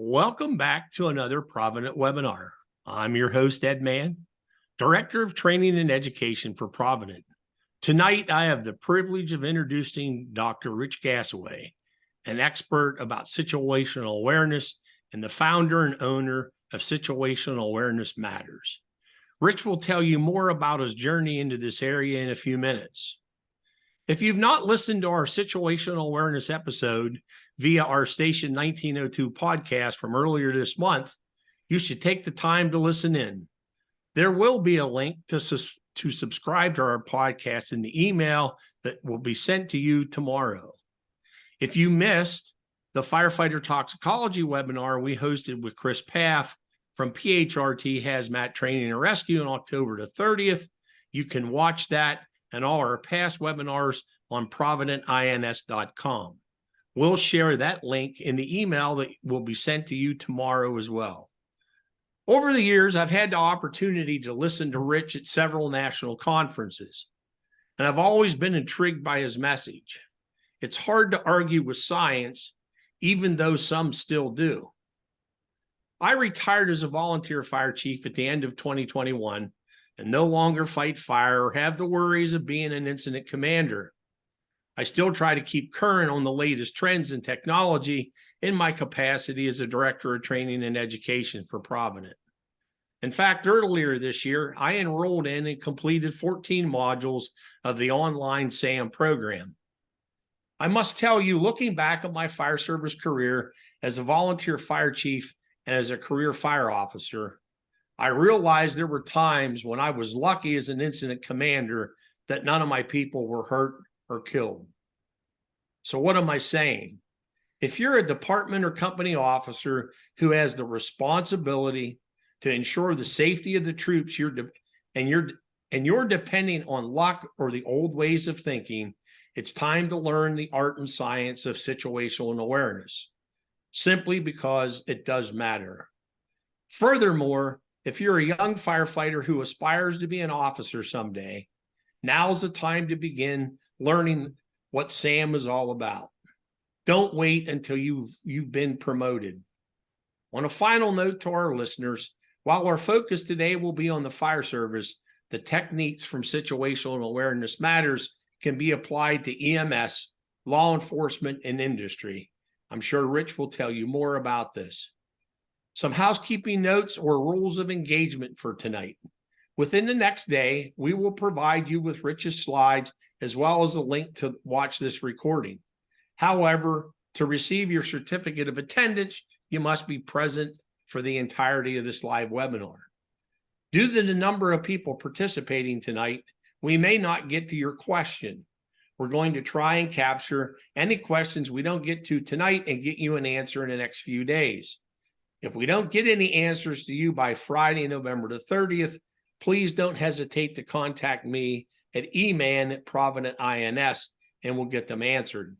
Welcome back to another Provident webinar. I'm your host, Ed Mann, Director of Training and Education for Provident. Tonight, I have the privilege of introducing Dr. Rich Gasaway, an expert about situational awareness and the founder and owner of Situational Awareness Matters. Rich will tell you more about his journey into this area in a few minutes. If you've not listened to our situational awareness episode via our Station 1902 podcast from earlier this month, you should take the time to listen in. There will be a link to subscribe to our podcast in the email that will be sent to you tomorrow. If you missed the firefighter toxicology webinar we hosted with Chris Paff from PHRT Hazmat Training and Rescue on October the 30th, you can watch that and all our past webinars on providentins.com. We'll share that link in the email that will be sent to you tomorrow as well. Over the years, I've had the opportunity to listen to Rich at several national conferences, and I've always been intrigued by his message. It's hard to argue with science, even though some still do. I retired as a volunteer fire chief at the end of 2021 and no longer fight fire or have the worries of being an incident commander. I still try to keep current on the latest trends in technology in my capacity as a Director of Training and Education for Provident. In fact, earlier this year, I enrolled in and completed 14 modules of the online SAM program. I must tell you, looking back at my fire service career as a volunteer fire chief and as a career fire officer, I realized there were times when I was lucky as an incident commander that none of my people were hurt or killed. So what am I saying? If you're a department or company officer who has the responsibility to ensure the safety of the troops and you're depending on luck or the old ways of thinking, it's time to learn the art and science of situational awareness, simply because it does matter. Furthermore, if you're a young firefighter who aspires to be an officer someday, now's the time to begin learning what SAM is all about. Don't wait until you've been promoted. On a final note to our listeners, while our focus today will be on the fire service, the techniques from Situational Awareness Matters can be applied to EMS, law enforcement, and industry. I'm sure Rich will tell you more about this. Some housekeeping notes or rules of engagement for tonight. Within the next day, we will provide you with Rich's slides as well as a link to watch this recording. However, to receive your certificate of attendance, you must be present for the entirety of this live webinar. Due to the number of people participating tonight, we may not get to your question. We're going to try and capture any questions we don't get to tonight and get you an answer in the next few days. If we don't get any answers to you by Friday, November the 30th, please don't hesitate to contact me at eman@providentins, and we'll get them answered.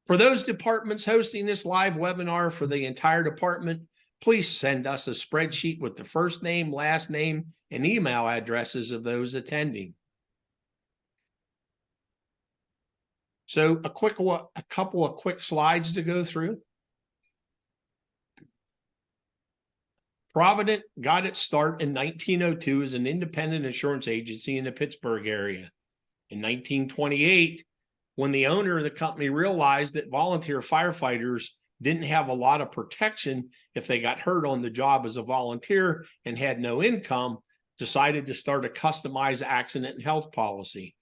For those departments hosting this live webinar for the entire department, please send us a spreadsheet with the first name, last name, and email addresses of those attending. So a couple of quick slides to go through. Provident got its start in 1902 as an independent insurance agency in the Pittsburgh area. In 1928, when the owner of the company realized that volunteer firefighters didn't have a lot of protection if they got hurt on the job as a volunteer and had no income, decided to start a customized accident and health policy.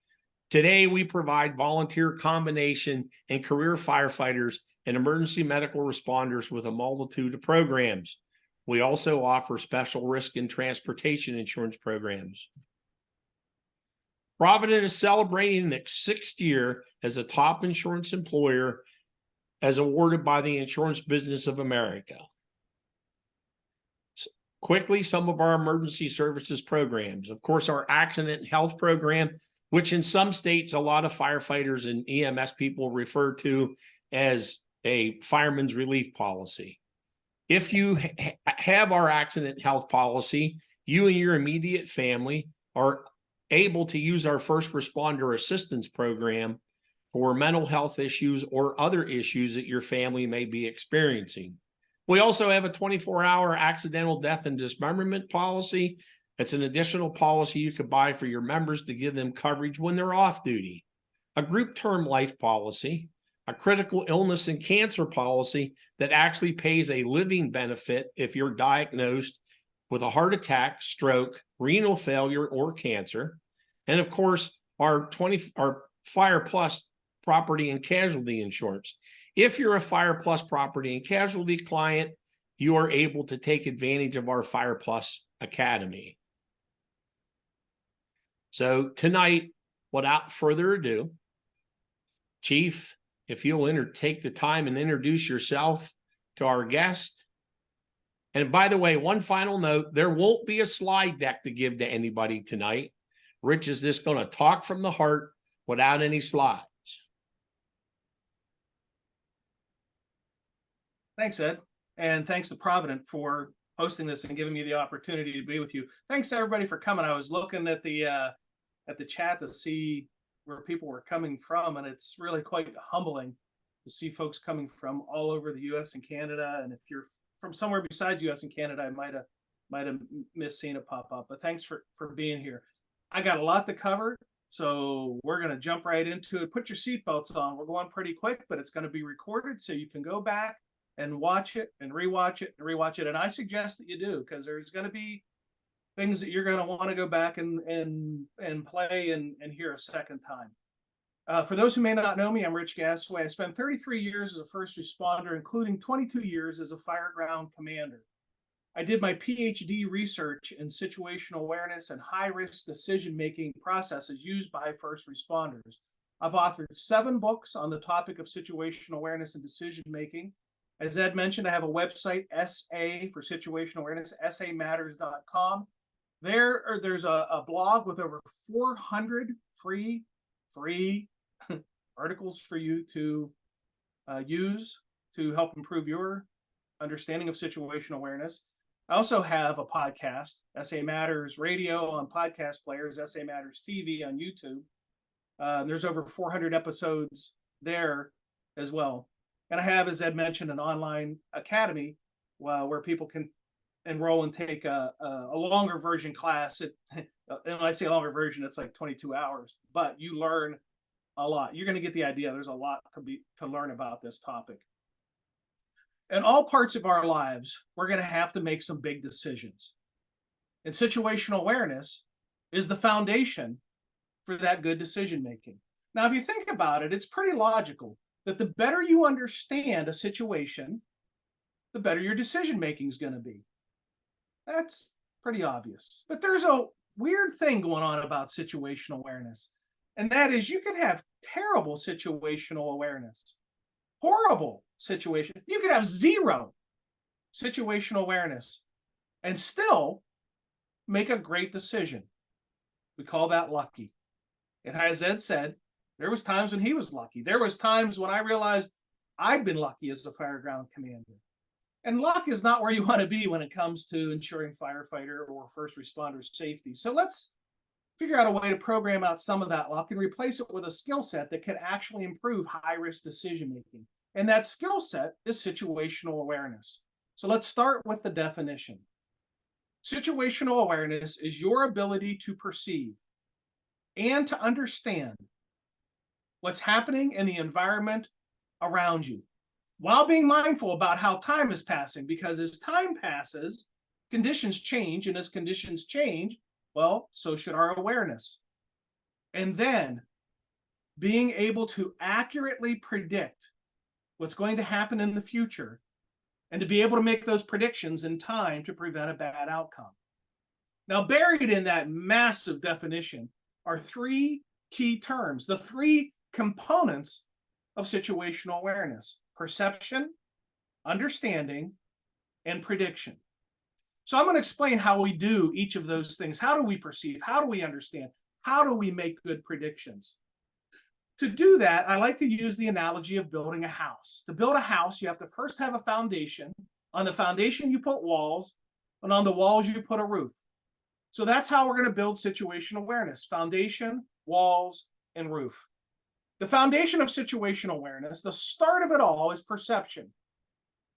Today, we provide volunteer combination and career firefighters and emergency medical responders with a multitude of programs. We also offer special risk and transportation insurance programs. Provident is celebrating its 6th year as a top insurance employer as awarded by the Insurance Business of America. Quickly, some of our emergency services programs. Of course, our accident and health program, which in some states, a lot of firefighters and EMS people refer to as a fireman's relief policy. If you have our accident health policy, you and your immediate family are able to use our first responder assistance program for mental health issues or other issues that your family may be experiencing. We also have a 24-hour accidental death and dismemberment policy. It's an additional policy you could buy for your members to give them coverage when they're off duty. A group term life policy, a critical illness and cancer policy that actually pays a living benefit if you're diagnosed with a heart attack, stroke, renal failure, or cancer. And of course, our Fire Plus property and casualty insurance. If you're a Fire Plus property and casualty client, you are able to take advantage of our Fire Plus Academy. So tonight, without further ado, Chief, if you'll take the time and introduce yourself to our guest. And by the way, one final note, there won't be a slide deck to give to anybody tonight. Rich is just going to talk from the heart without any slides. Thanks, Ed. And thanks to Provident for hosting this and giving me the opportunity to be with you. Thanks to everybody for coming. I was looking at the chat to see where people were coming from, and it's really quite humbling to see folks coming from all over the U.S. and Canada. And if you're from somewhere besides U.S. and Canada, I might have missed seeing it pop up. But thanks for being here. I got a lot to cover, so we're going to jump right into it. Put your seatbelts on. We're going pretty quick, but it's going to be recorded, so you can go back and watch it and rewatch it and rewatch it. And I suggest that you do, because there's going to be things that you're going to want to go back and play and hear a second time. For those who may not know me, I'm Rich Gasaway. I spent 33 years as a first responder, including 22 years as a fire ground commander. I did my PhD research in situational awareness and high-risk decision-making processes used by first responders. I've authored 7 books on the topic of situational awareness and decision-making. As Ed mentioned, I have a website, SA for situational awareness, samatters.com. There's a blog with over 400 free articles for you to use to help improve your understanding of situational awareness. I also have a podcast, SA Matters Radio on podcast players, SA Matters TV on YouTube. There's over 400 episodes there as well. And I have, as Ed mentioned, an online academy where people can enroll and take a longer version class. And when I say longer version, it's like 22 hours, but you learn a lot. You're going to get the idea. There's a lot to learn about this topic. In all parts of our lives, we're going to have to make some big decisions. And situational awareness is the foundation for that good decision making. Now, if you think about it, it's pretty logical that the better you understand a situation, the better your decision making is going to be. That's pretty obvious. But there's a weird thing going on about situational awareness, and that is you can have terrible situational awareness, horrible situation. You could have 0 situational awareness and still make a great decision. We call that lucky. And as Ed said, there was times when he was lucky. There was times when I realized I'd been lucky as a fire ground commander. And luck is not where you want to be when it comes to ensuring firefighter or first responder safety. So let's figure out a way to program out some of that luck and replace it with a skill set that can actually improve high-risk decision-making. And that skill set is situational awareness. So let's start with the definition. Situational awareness is your ability to perceive and to understand what's happening in the environment around you, while being mindful about how time is passing, because as time passes, conditions change, and as conditions change, well, so should our awareness. And then being able to accurately predict what's going to happen in the future and to be able to make those predictions in time to prevent a bad outcome. Now, buried in that massive definition are 3 key terms, the 3 components of situational awareness: perception, understanding, and prediction. So I'm going to explain how we do each of those things. How do we perceive? How do we understand? How do we make good predictions? To do that, I like to use the analogy of building a house. To build a house, you have to first have a foundation. On the foundation, you put walls, and on the walls, you put a roof. So that's how we're going to build situational awareness: foundation, walls, and roof. The foundation of situational awareness, the start of it all, is perception.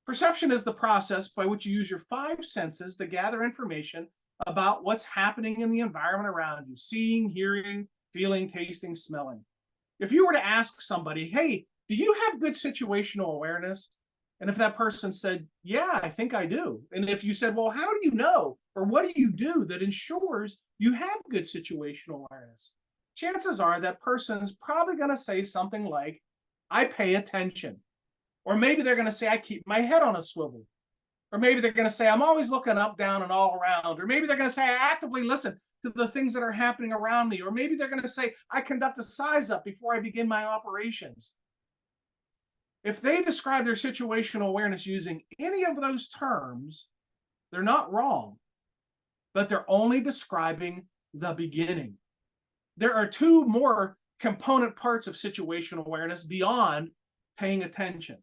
Perception is the process by which you use your five senses to gather information about what's happening in the environment around you: seeing, hearing, feeling, tasting, smelling. If you were to ask somebody, hey, do you have good situational awareness? And if that person said, yeah, I think I do. And if you said, well, how do you know? Or what do you do that ensures you have good situational awareness? Chances are that person's probably going to say something like, I pay attention. Or maybe they're going to say, I keep my head on a swivel. Or maybe they're going to say, I'm always looking up, down, and all around. Or maybe they're going to say, I actively listen to the things that are happening around me. Or maybe they're going to say, I conduct a size up before I begin my operations. If they describe their situational awareness using any of those terms, they're not wrong, but they're only describing the beginning. There are two more component parts of situational awareness beyond paying attention.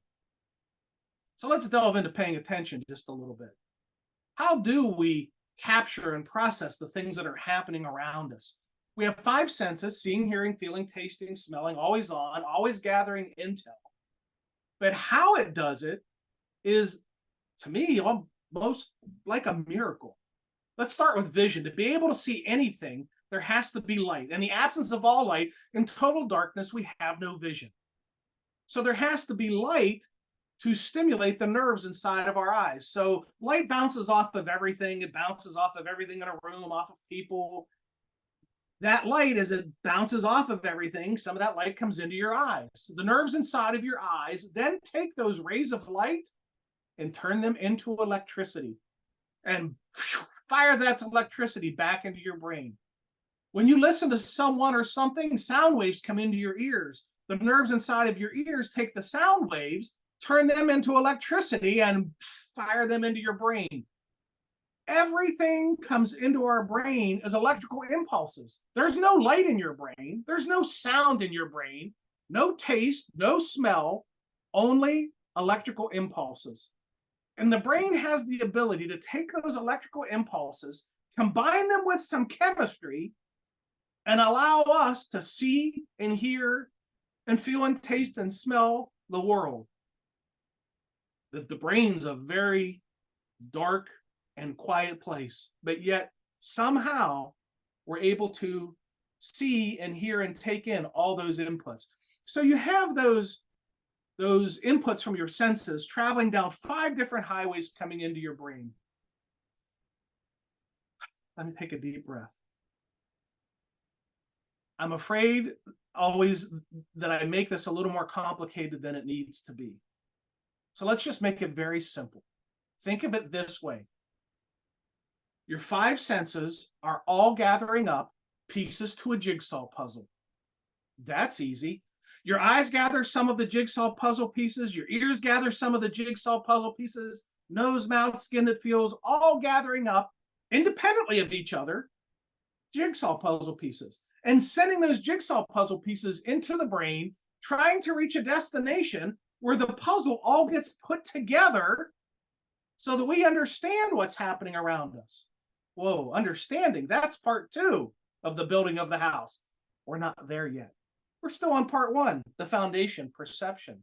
So let's delve into paying attention just a little bit. How do we capture and process the things that are happening around us? We have five senses: seeing, hearing, feeling, tasting, smelling, always on, always gathering intel. But how it does it is, to me, almost like a miracle. Let's start with vision. To be able to see anything, there has to be light. In the absence of all light, in total darkness, we have no vision. So there has to be light to stimulate the nerves inside of our eyes. So light bounces off of everything. It bounces off of everything in a room, off of people. That light, as it bounces off of everything, some of that light comes into your eyes. The nerves inside of your eyes then take those rays of light and turn them into electricity and fire that electricity back into your brain. When you listen to someone or something, sound waves come into your ears. The nerves inside of your ears take the sound waves, turn them into electricity, and fire them into your brain. Everything comes into our brain as electrical impulses. There's no light in your brain. There's no sound in your brain, no taste, no smell, only electrical impulses. And the brain has the ability to take those electrical impulses, combine them with some chemistry, and allow us to see and hear and feel and taste and smell the world. The brain's a very dark and quiet place, but yet somehow we're able to see and hear and take in all those inputs. So you have those inputs from your senses traveling down 5 different highways coming into your brain. Let me take a deep breath. I'm afraid always that I make this a little more complicated than it needs to be. So let's just make it very simple. Think of it this way. Your 5 senses are all gathering up pieces to a jigsaw puzzle. That's easy. Your eyes gather some of the jigsaw puzzle pieces. Your ears gather some of the jigsaw puzzle pieces. Nose, mouth, skin that feels, all gathering up independently of each other, jigsaw puzzle pieces, and sending those jigsaw puzzle pieces into the brain, trying to reach a destination where the puzzle all gets put together so that we understand what's happening around us. Whoa, understanding, that's part 2 of the building of the house. We're not there yet. We're still on part 1, the foundation, perception.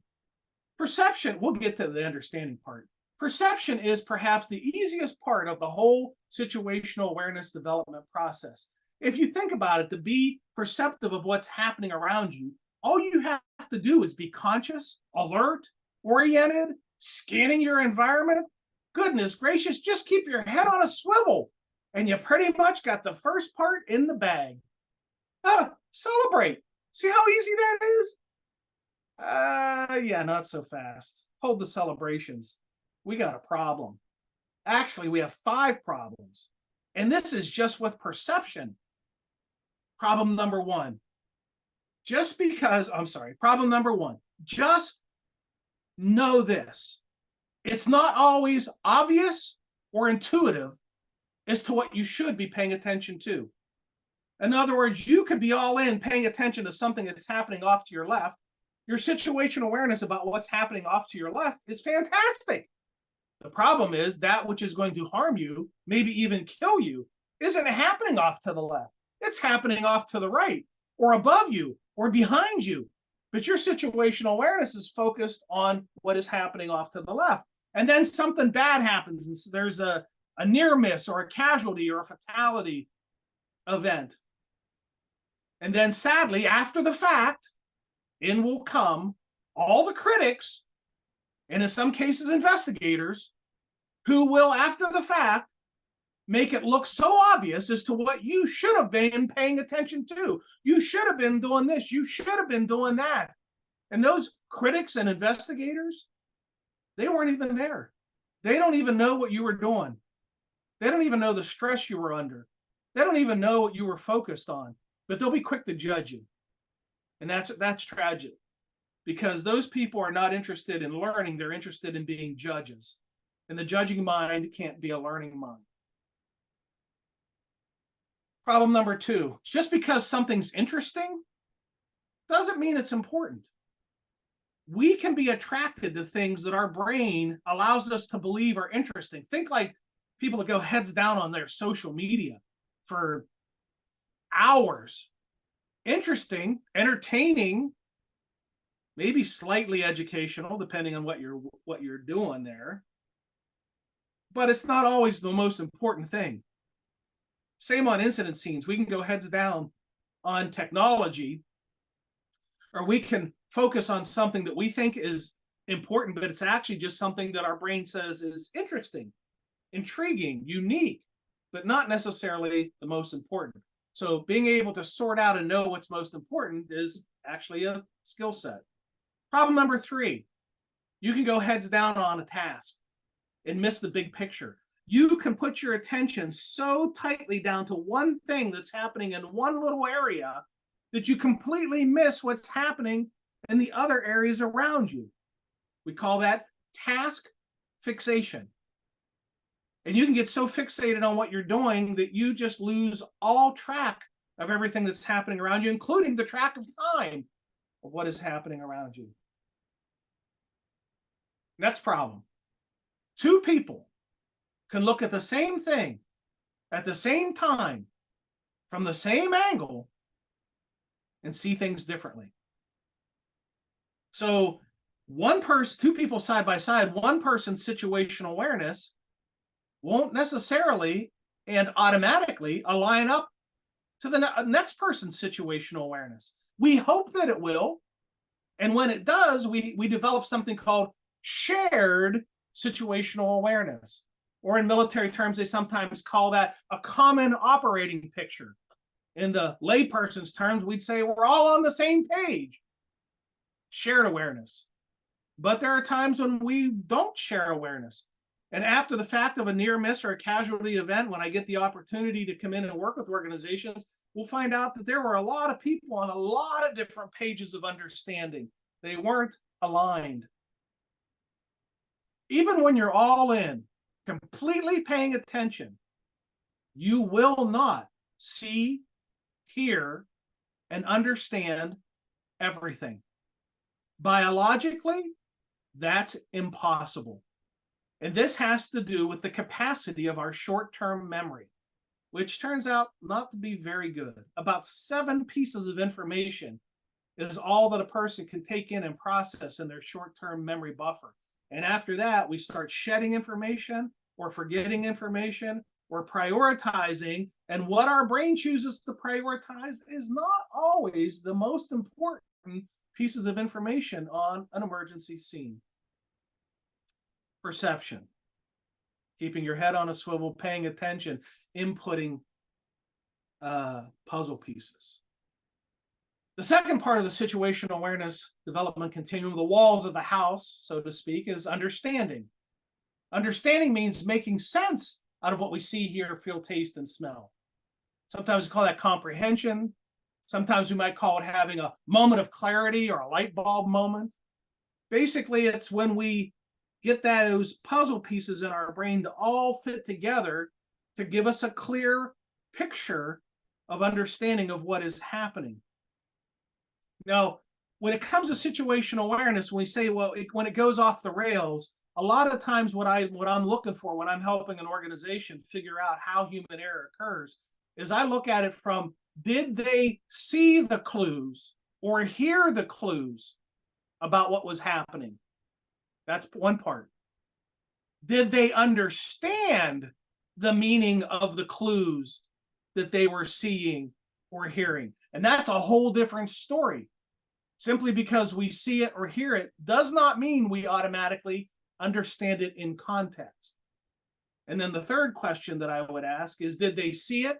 Perception, we'll get to the understanding part. Perception is perhaps the easiest part of the whole situational awareness development process. If you think about it, to be perceptive of what's happening around you, all you have to do is be conscious, alert, oriented, scanning your environment. Goodness gracious, just keep your head on a swivel, and you pretty much got the first part in the bag. Celebrate. See how easy that is? Yeah, not so fast. Hold the celebrations. We got a problem. Actually, we have 5 problems. And this is just with perception. Problem number 1. Problem number 1. Just know this. It's not always obvious or intuitive as to what you should be paying attention to. In other words, you could be all in paying attention to something that's happening off to your left. Your situational awareness about what's happening off to your left is fantastic. The problem is that which is going to harm you, maybe even kill you, isn't happening off to the left. It's happening off to the right, or above you, or behind you. But your situational awareness is focused on what is happening off to the left. And then something bad happens, and so there's a near miss or a casualty or a fatality event. And then sadly, after the fact, in will come all the critics, and in some cases investigators, who will, after the fact, make it look so obvious as to what you should have been paying attention to. You should have been doing this. You should have been doing that. And those critics and investigators, they weren't even there. They don't even know what you were doing. They don't even know the stress you were under. They don't even know what you were focused on, but they'll be quick to judge you. And that's tragic, because those people are not interested in learning. They're interested in being judges. And the judging mind can't be a learning mind. Problem number 2, just because something's interesting doesn't mean it's important. We can be attracted to things that our brain allows us to believe are interesting. Think like people that go heads down on their social media for hours. Interesting, entertaining, maybe slightly educational, depending on what you're doing there. But it's not always the most important thing. Same on incident scenes. We can go heads down on technology, or we can focus on something that we think is important, but it's actually just something that our brain says is interesting, intriguing, unique, but not necessarily the most important. So being able to sort out and know what's most important is actually a skill set. Problem number 3, you can go heads down on a task and miss the big picture. You can put your attention so tightly down to one thing that's happening in one little area that you completely miss what's happening in the other areas around you. We call that task fixation. And you can get so fixated on what you're doing that you just lose all track of everything that's happening around you, including the track of time of what is happening around you. Next problem. 2 people can look at the same thing at the same time from the same angle and see things differently. So 2 people side by side, one person's situational awareness won't necessarily and automatically align up to the next person's situational awareness. We hope that it will. And when it does, we develop something called shared situational awareness. Or in military terms, they sometimes call that a common operating picture. In the layperson's terms, we'd say we're all on the same page. Shared awareness. But there are times when we don't share awareness. And after the fact of a near miss or a casualty event, when I get the opportunity to come in and work with organizations, we'll find out that there were a lot of people on a lot of different pages of understanding. They weren't aligned. Even when you're all in, completely paying attention, you will not see, hear, and understand everything. Biologically, that's impossible. And this has to do with the capacity of our short-term memory, which turns out not to be very good. About 7 pieces of information is all that a person can take in and process in their short-term memory buffer. And after that, we start shedding information or forgetting information or prioritizing. And what our brain chooses to prioritize is not always the most important pieces of information on an emergency scene. Perception. Keeping your head on a swivel, paying attention, inputting puzzle pieces. The second part of the situational awareness development continuum, the walls of the house, so to speak, is understanding. Understanding means making sense out of what we see, hear, feel, taste, and smell. Sometimes we call that comprehension. Sometimes we might call it having a moment of clarity or a light bulb moment. Basically, it's when we get those puzzle pieces in our brain to all fit together to give us a clear picture of understanding of what is happening. Now, when it comes to situational awareness, when we say, well, when it goes off the rails, a lot of times what I'm looking for when I'm helping an organization figure out how human error occurs is I look at it from, did they see the clues or hear the clues about what was happening? That's one part. Did they understand the meaning of the clues that they were seeing or hearing? And that's a whole different story. Simply because we see it or hear it does not mean we automatically understand it in context. And then the third question that I would ask is, did they see it,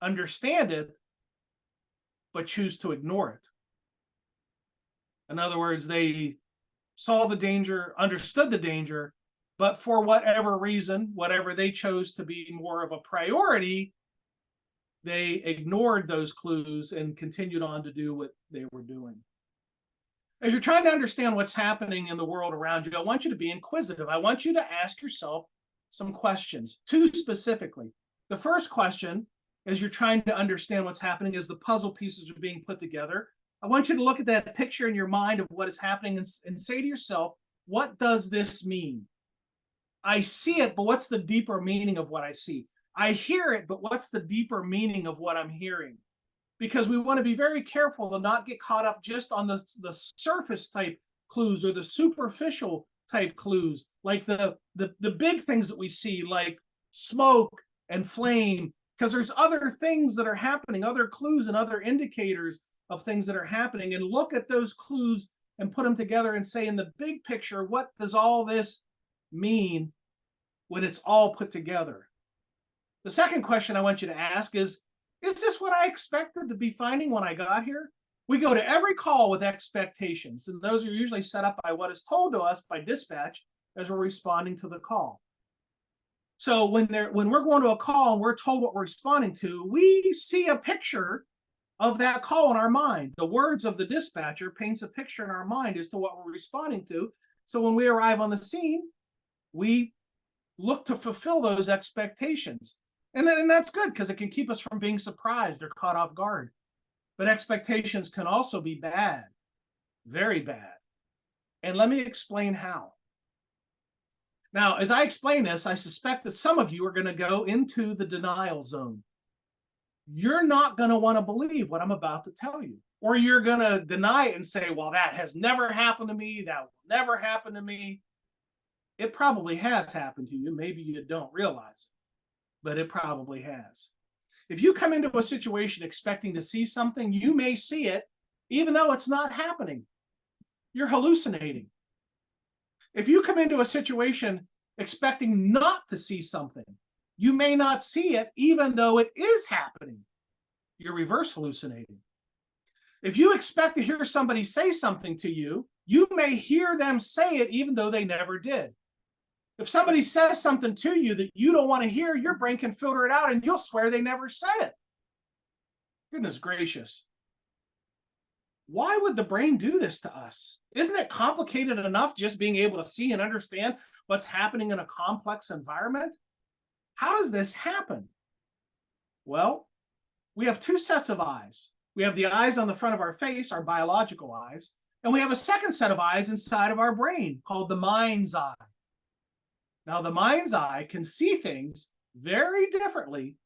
understand it, but choose to ignore it? In other words, they saw the danger, understood the danger, but for whatever reason, whatever they chose to be more of a priority, they ignored those clues and continued on to do what they were doing. As you're trying to understand what's happening in the world around you, I want you to be inquisitive. I want you to ask yourself some questions, two specifically. The first question, as you're trying to understand what's happening as the puzzle pieces are being put together, I want you to look at that picture in your mind of what is happening and say to yourself, what does this mean? I see it, but what's the deeper meaning of what I see? I hear it, but what's the deeper meaning of what I'm hearing? Because we want to be very careful to not get caught up just on the surface type clues or the superficial type clues, like the big things that we see, like smoke and flame, because there's other things that are happening, other clues and other indicators of things that are happening, and look at those clues and put them together and say, in the big picture, what does all this mean when it's all put together? The second question I want you to ask is this what I expected to be finding when I got here? We go to every call with expectations, and those are usually set up by what is told to us by dispatch as we're responding to the call. So when we're going to a call and we're told what we're responding to, we see a picture of that call in our mind. The words of the dispatcher paints a picture in our mind as to what we're responding to. So when we arrive on the scene, we look to fulfill those expectations. And that's good because it can keep us from being surprised or caught off guard. But expectations can also be bad, very bad. And let me explain how. Now, as I explain this, I suspect that some of you are going to go into the denial zone. You're not going to want to believe what I'm about to tell you. Or you're going to deny it and say, well, that has never happened to me. That will never happen to me. It probably has happened to you. Maybe you don't realize it, but it probably has. If you come into a situation expecting to see something, you may see it, even though it's not happening. You're hallucinating. If you come into a situation expecting not to see something, you may not see it, even though it is happening. You're reverse hallucinating. If you expect to hear somebody say something to you, you may hear them say it, even though they never did. If somebody says something to you that you don't want to hear, your brain can filter it out and you'll swear they never said it. Goodness gracious. Why would the brain do this to us? Isn't it complicated enough just being able to see and understand what's happening in a complex environment? How does this happen? Well, we have two sets of eyes. We have the eyes on the front of our face, our biological eyes, and we have a second set of eyes inside of our brain called the mind's eye. Now, the mind's eye can see things very differently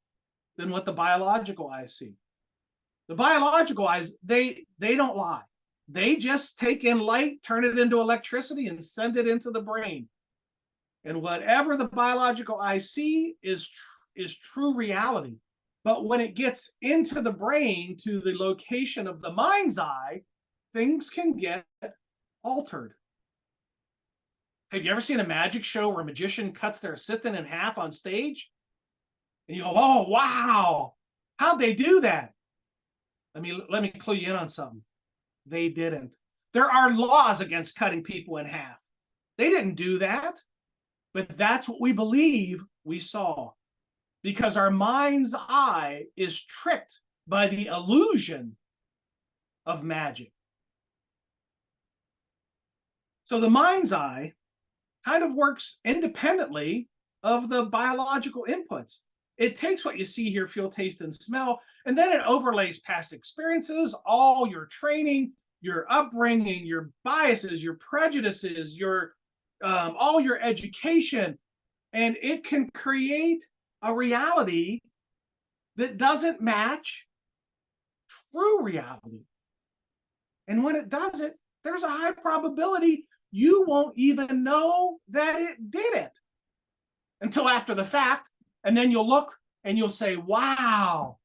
than what the biological eyes see. The biological eyes, they don't lie. They just take in light, turn it into electricity, and send it into the brain. And whatever the biological eyes see is true reality. But when it gets into the brain, to the location of the mind's eye, things can get altered. Have you ever seen a magic show where a magician cuts their assistant in half on stage? And you go, oh, wow, how'd they do that? Let me clue you in on something. They didn't. There are laws against cutting people in half. They didn't do that, but that's what we believe we saw, because our mind's eye is tricked by the illusion of magic. So the mind's eye kind of works independently of the biological inputs. It takes what you see, hear, feel, taste, and smell, and then it overlays past experiences, all your training, your upbringing, your biases, your prejudices, your all your education, and it can create a reality that doesn't match true reality. And when it does it, there's a high probability you won't even know that it did it. until after the fact. And then you'll look and you'll say, wow,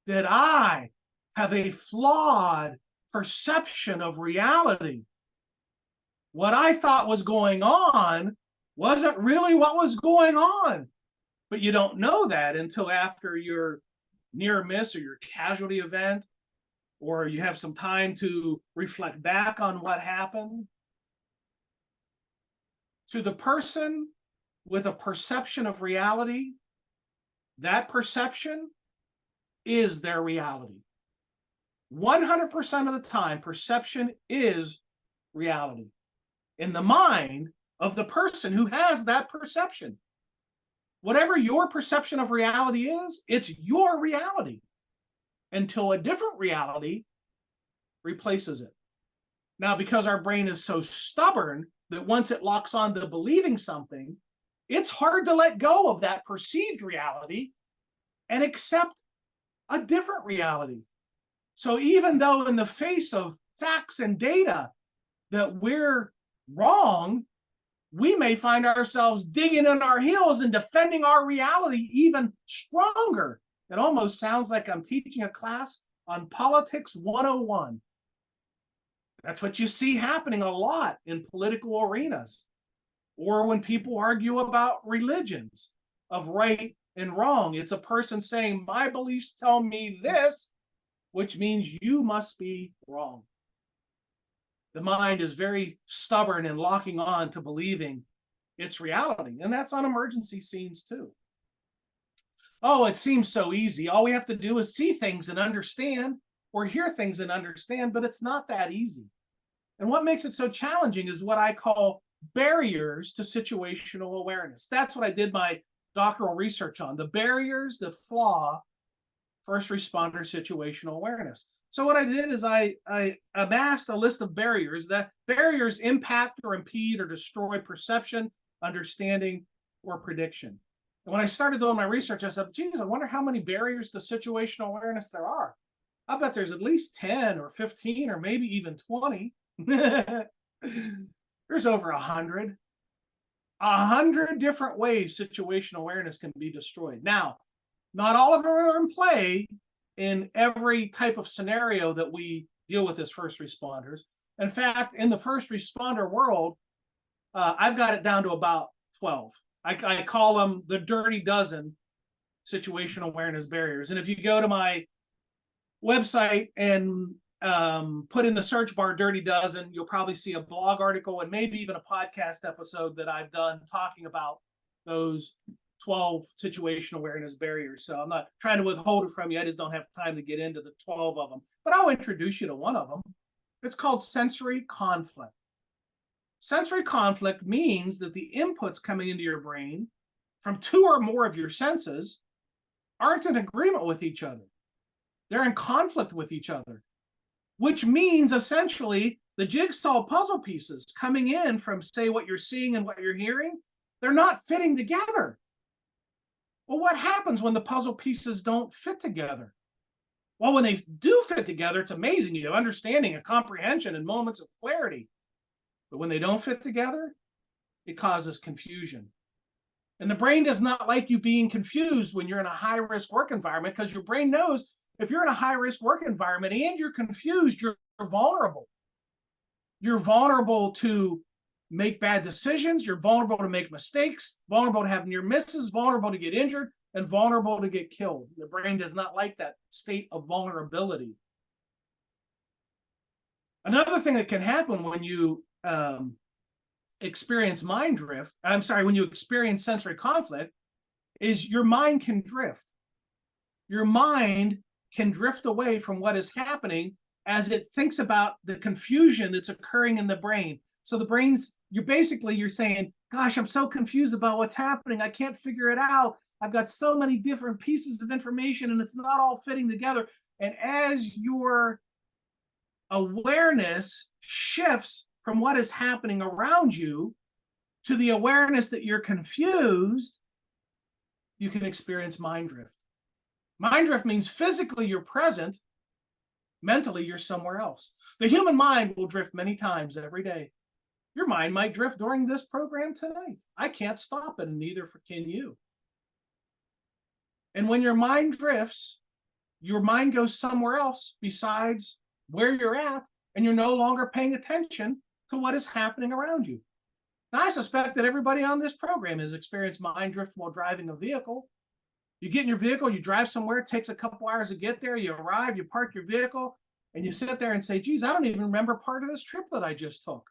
did I have a flawed perception of reality? What I thought was going on wasn't really what was going on. But you don't know that until after your near miss or your casualty event, or you have some time to reflect back on what happened. To the person with a perception of reality, that perception is their reality. 100% of the time, perception is reality in the mind of the person who has that perception. Whatever your perception of reality is, it's your reality until a different reality replaces it. Now, because our brain is so stubborn that once it locks on to believing something, it's hard to let go of that perceived reality and accept a different reality. So even though in the face of facts and data that we're wrong, we may find ourselves digging in our heels and defending our reality even stronger. It almost sounds like I'm teaching a class on politics 101. That's what you see happening a lot in political arenas, or when people argue about religions of right and wrong. It's a person saying, my beliefs tell me this, which means you must be wrong. The mind is very stubborn and locking on to believing its reality. And that's on emergency scenes too. Oh, it seems so easy. All we have to do is see things and understand, or hear things and understand, but it's not that easy. And what makes it so challenging is what I call barriers to situational awareness. That's what I did my doctoral research on, the barriers that flaw first responder situational awareness. So what I did is I amassed a list of barriers. That barriers impact or impede or destroy perception, understanding, or prediction. And when I started doing my research, I said, geez, I wonder how many barriers to situational awareness there are. I bet there's at least 10 or 15 or maybe even 20. There's over 100. 100 different ways situational awareness can be destroyed. Now, not all of them are in play in every type of scenario that we deal with as first responders. In fact, in the first responder world, I've got it down to about 12. I call them the dirty dozen situational awareness barriers. And if you go to my website and put in the search bar dirty dozen, you'll probably see a blog article and maybe even a podcast episode that I've done talking about those 12 situational awareness barriers. So I'm not trying to withhold it from you. I just don't have time to get into the 12 of them. But I'll introduce you to one of them. It's called sensory conflict. Sensory conflict means that the inputs coming into your brain from two or more of your senses aren't in agreement with each other. They're in conflict with each other, which means essentially the jigsaw puzzle pieces coming in from, say, what you're seeing and what you're hearing, they're not fitting together. Well, what happens when the puzzle pieces don't fit together? Well, when they do fit together, it's amazing. You have understanding and comprehension and moments of clarity. But when they don't fit together, it causes confusion. And the brain does not like you being confused when you're in a high-risk work environment, because your brain knows if you're in a high-risk work environment and you're confused, you're vulnerable. You're vulnerable to make bad decisions. You're vulnerable to make mistakes, vulnerable to have near misses, vulnerable to get injured, and vulnerable to get killed. The brain does not like that state of vulnerability. Another thing that can happen when you experience when you experience sensory conflict, is your mind can drift. Your mind can drift away from what is happening as it thinks about the confusion that's occurring in the brain. So the brain's, you're saying, gosh, I'm so confused about what's happening. I can't figure it out. I've got so many different pieces of information and it's not all fitting together. And as your awareness shifts from what is happening around you to the awareness that you're confused, you can experience mind drift. Mind drift means physically you're present, mentally you're somewhere else. The human mind will drift many times every day. Your mind might drift during this program tonight. I can't stop it, and neither can you. And when your mind drifts, your mind goes somewhere else besides where you're at, and you're no longer paying attention to what is happening around you. Now, I suspect that everybody on this program has experienced mind drift while driving a vehicle. You get in your vehicle, you drive somewhere, it takes a couple hours to get there, you arrive, you park your vehicle, and you sit there and say, geez, I don't even remember part of this trip that I just took.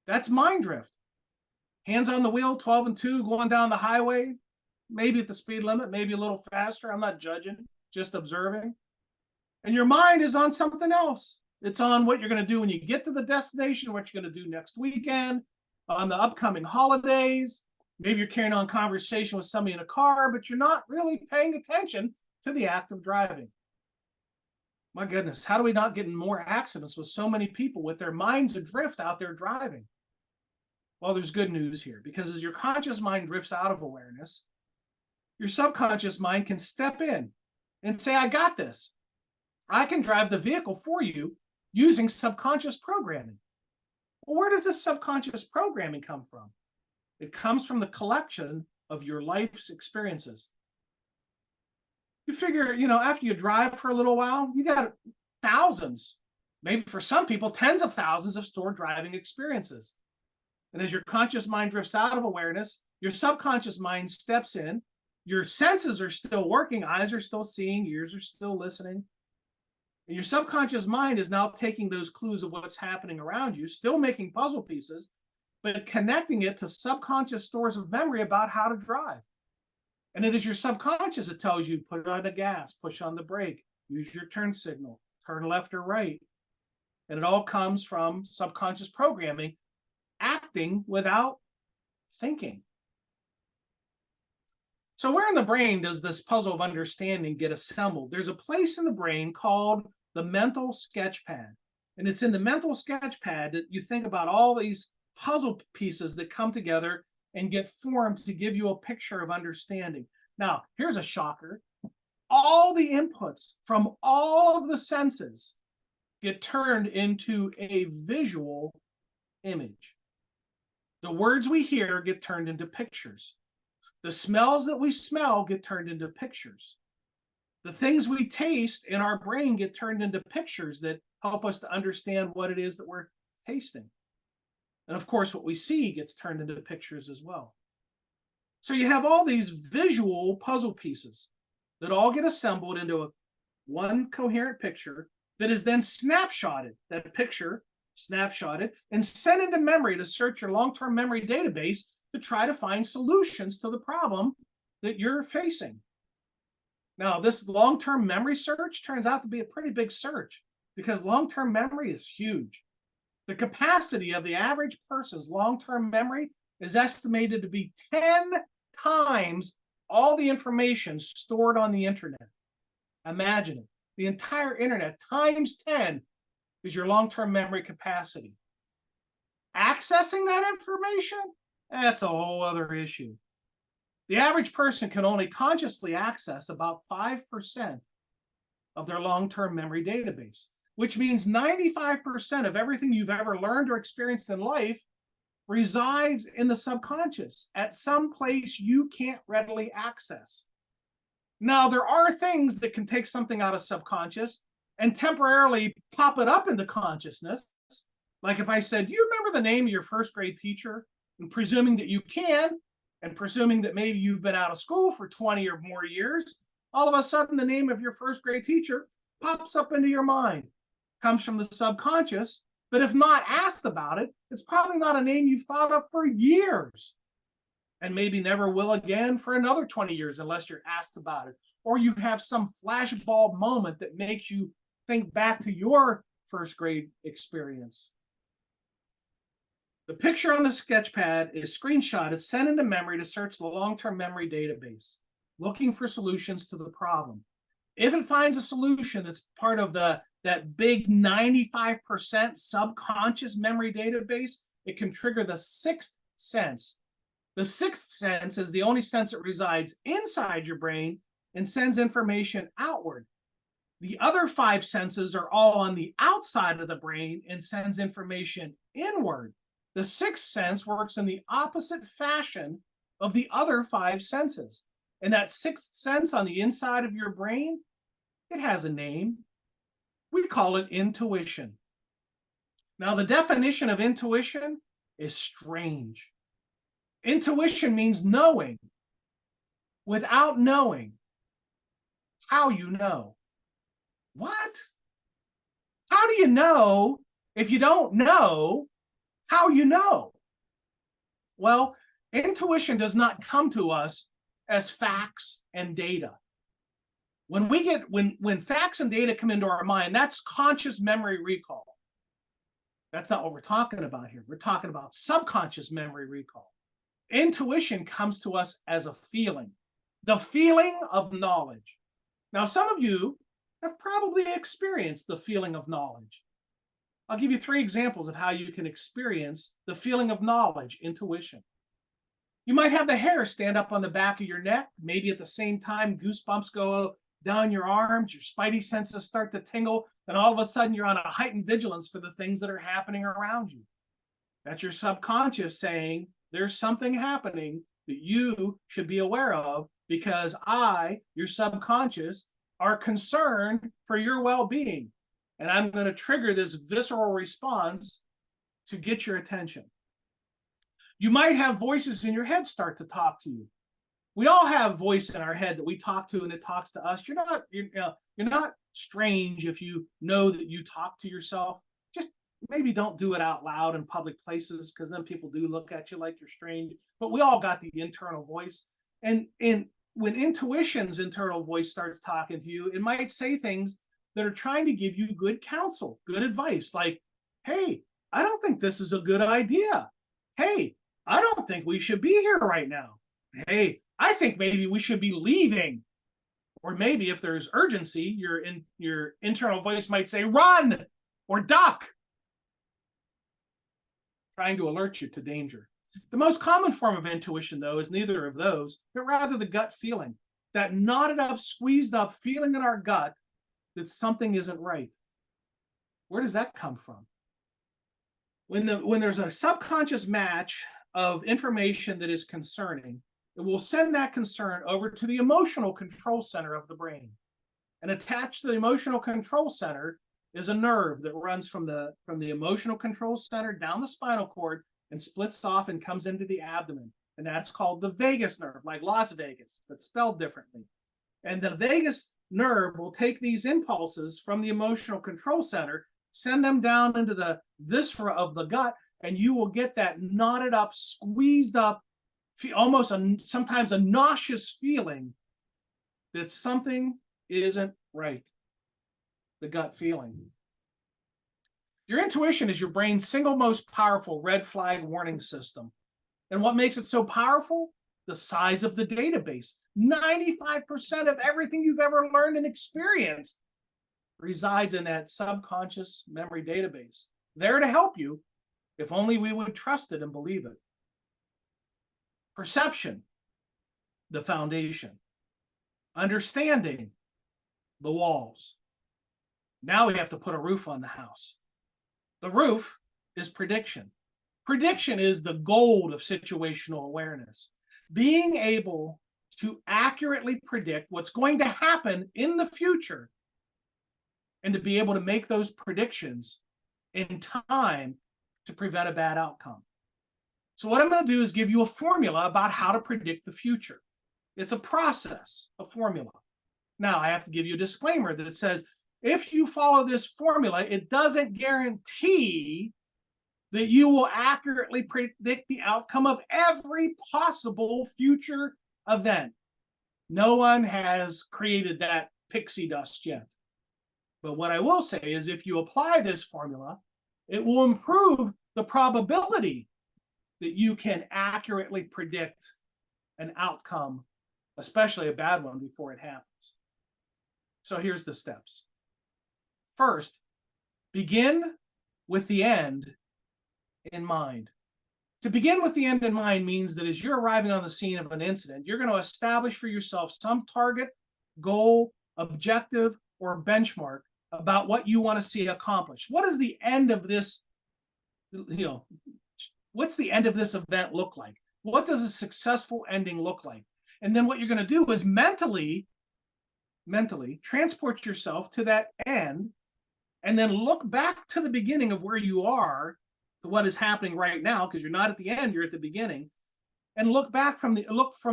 That's mind drift. Hands on the wheel, 12 and 2, going down the highway, maybe at the speed limit, maybe a little faster. I'm not judging, just observing. And your mind is on something else. It's on what you're going to do when you get to the destination, what you're going to do next weekend, on the upcoming holidays. Maybe you're carrying on conversation with somebody in a car, but you're not really paying attention to the act of driving. My goodness, how do we not get in more accidents with so many people with their minds adrift out there driving? Well, there's good news here, because as your conscious mind drifts out of awareness, your subconscious mind can step in and say, I got this. I can drive the vehicle for you using subconscious programming. Well, where does this subconscious programming come from? It comes from the collection of your life's experiences. You figure, after you drive for a little while, you got thousands, maybe for some people, tens of thousands of stored driving experiences. And as your conscious mind drifts out of awareness, your subconscious mind steps in. Your senses are still working. Eyes are still seeing. Ears are still listening. And your subconscious mind is now taking those clues of what's happening around you, still making puzzle pieces, but connecting it to subconscious stores of memory about how to drive. And it is your subconscious that tells you, put on the gas, push on the brake, use your turn signal, turn left or right. And it all comes from subconscious programming, acting without thinking. So where in the brain does this puzzle of understanding get assembled? There's a place in the brain called the mental sketch pad. And it's in the mental sketch pad that you think about all these puzzle pieces that come together and get formed to give you a picture of understanding. Now, here's a shocker. All the inputs from all of the senses get turned into a visual image. The words we hear get turned into pictures. The smells that we smell get turned into pictures. The things we taste in our brain get turned into pictures that help us to understand what it is that we're tasting. And of course, what we see gets turned into pictures as well. So you have all these visual puzzle pieces that all get assembled into one coherent picture that is then snapshotted, that picture snapshotted, and sent into memory to search your long-term memory database to try to find solutions to the problem that you're facing. Now, this long-term memory search turns out to be a pretty big search because long-term memory is huge. The capacity of the average person's long-term memory is estimated to be 10 times all the information stored on the internet. Imagine it. The entire internet times 10 is your long-term memory capacity. Accessing that information, that's a whole other issue. The average person can only consciously access about 5% of their long-term memory database, which means 95% of everything you've ever learned or experienced in life resides in the subconscious at some place you can't readily access. Now, there are things that can take something out of subconscious and temporarily pop it up into consciousness. Like if I said, do you remember the name of your first grade teacher? And presuming that you can, and presuming that maybe you've been out of school for 20 or more years, all of a sudden the name of your first grade teacher pops up into your mind, comes from the subconscious, but if not asked about it, it's probably not a name you've thought of for years, and maybe never will again for another 20 years unless you're asked about it, or you have some flashbulb moment that makes you think back to your first grade experience. The picture on the sketch pad is screenshotted, sent into memory to search the long-term memory database, looking for solutions to the problem. If it finds a solution that's part of that big 95% subconscious memory database, it can trigger the sixth sense. The sixth sense is the only sense that resides inside your brain and sends information outward. The other 5 senses are all on the outside of the brain and sends information inward. The sixth sense works in the opposite fashion of the other five senses. And that sixth sense on the inside of your brain, it has a name. We call it intuition. Now, the definition of intuition is strange. Intuition means knowing without knowing how you know. What? How do you know if you don't know how you know? Well, intuition does not come to us as facts and data. When facts and data come into our mind, that's conscious memory recall. That's not what we're talking about here. We're talking about subconscious memory recall. Intuition comes to us as a feeling, the feeling of knowledge. Now, some of you have probably experienced the feeling of knowledge. I'll give you 3 examples of how you can experience the feeling of knowledge, intuition. You might have the hair stand up on the back of your neck. Maybe at the same time, goosebumps go down your arms, your spidey senses start to tingle, and all of a sudden you're on a heightened vigilance for the things that are happening around you. That's your subconscious saying, there's something happening that you should be aware of because I, your subconscious, are concerned for your well-being. And I'm going to trigger this visceral response to get your attention. You might have voices in your head start to talk to you. We all have a voice in our head that we talk to and it talks to us. You're not strange if you know that you talk to yourself. Just maybe don't do it out loud in public places because then people do look at you like you're strange. But we all got the internal voice. And when intuition's internal voice starts talking to you, it might say things that are trying to give you good counsel, good advice, like, hey, I don't think this is a good idea. Hey, I don't think we should be here right now. Hey, I think maybe we should be leaving. Or maybe if there's urgency, your internal voice might say, run or duck, trying to alert you to danger. The most common form of intuition, though, is neither of those, but rather the gut feeling, that knotted up, squeezed up feeling in our gut that something isn't right. Where does that come from? When there's a subconscious match of information that is concerning, it will send that concern over to the emotional control center of the brain. And attached to the emotional control center is a nerve that runs from the emotional control center down the spinal cord and splits off and comes into the abdomen. And that's called the vagus nerve, like Las Vegas, but spelled differently. And the vagus nerve will take these impulses from the emotional control center, send them down into the viscera of the gut, and you will get that knotted up, squeezed up, almost sometimes a nauseous feeling that something isn't right. The gut feeling. Your intuition is your brain's single most powerful red flag warning system. And what makes it so powerful? The size of the database. 95% of everything you've ever learned and experienced resides in that subconscious memory database. There to help you, if only we would trust it and believe it. Perception, the foundation. Understanding, the walls. Now we have to put a roof on the house. The roof is prediction. Prediction is the gold of situational awareness. Being able to accurately predict what's going to happen in the future and to be able to make those predictions in time to prevent a bad outcome. So what I'm going to do is give you a formula about how to predict the future. It's a process, a formula. Now, I have to give you a disclaimer that says, if you follow this formula, it doesn't guarantee that you will accurately predict the outcome of every possible future event. No one has created that pixie dust yet. But what I will say is if you apply this formula, it will improve the probability that you can accurately predict an outcome, especially a bad one, before it happens. So here's the steps. First, begin with the end in mind. To begin with the end in mind means that as you're arriving on the scene of an incident, you're going to establish for yourself some target, goal, objective, or benchmark about what you want to see accomplished. What is the end of this, what's the end of this event look like? What does a successful ending look like? And then what you're going to do is mentally transport yourself to that end, and then look back to the beginning of where you are, to what is happening right now, because you're not at the end, you're at the beginning, and look from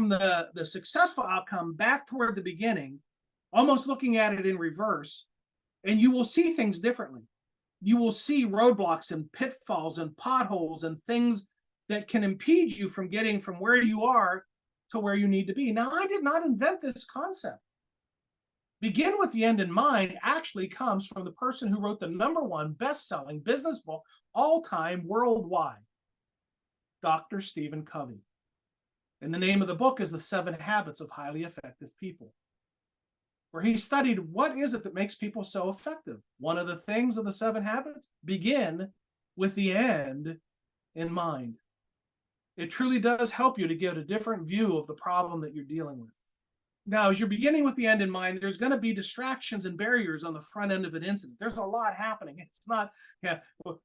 the successful outcome back toward the beginning, almost looking at it in reverse, and you will see things differently. You will see roadblocks and pitfalls and potholes and things that can impede you from getting from where you are to where you need to be. Now, I did not invent this concept. Begin with the end in mind actually comes from the person who wrote the #1 best-selling business book all-time worldwide, Dr. Stephen Covey. And the name of the book is The 7 Habits of Highly Effective People, where he studied what is it that makes people so effective. One of the things of the 7 habits, begin with the end in mind. It truly does help you to get a different view of the problem that you're dealing with. Now, as you're beginning with the end in mind, there's going to be distractions and barriers on the front end of an incident. There's a lot happening. It's not,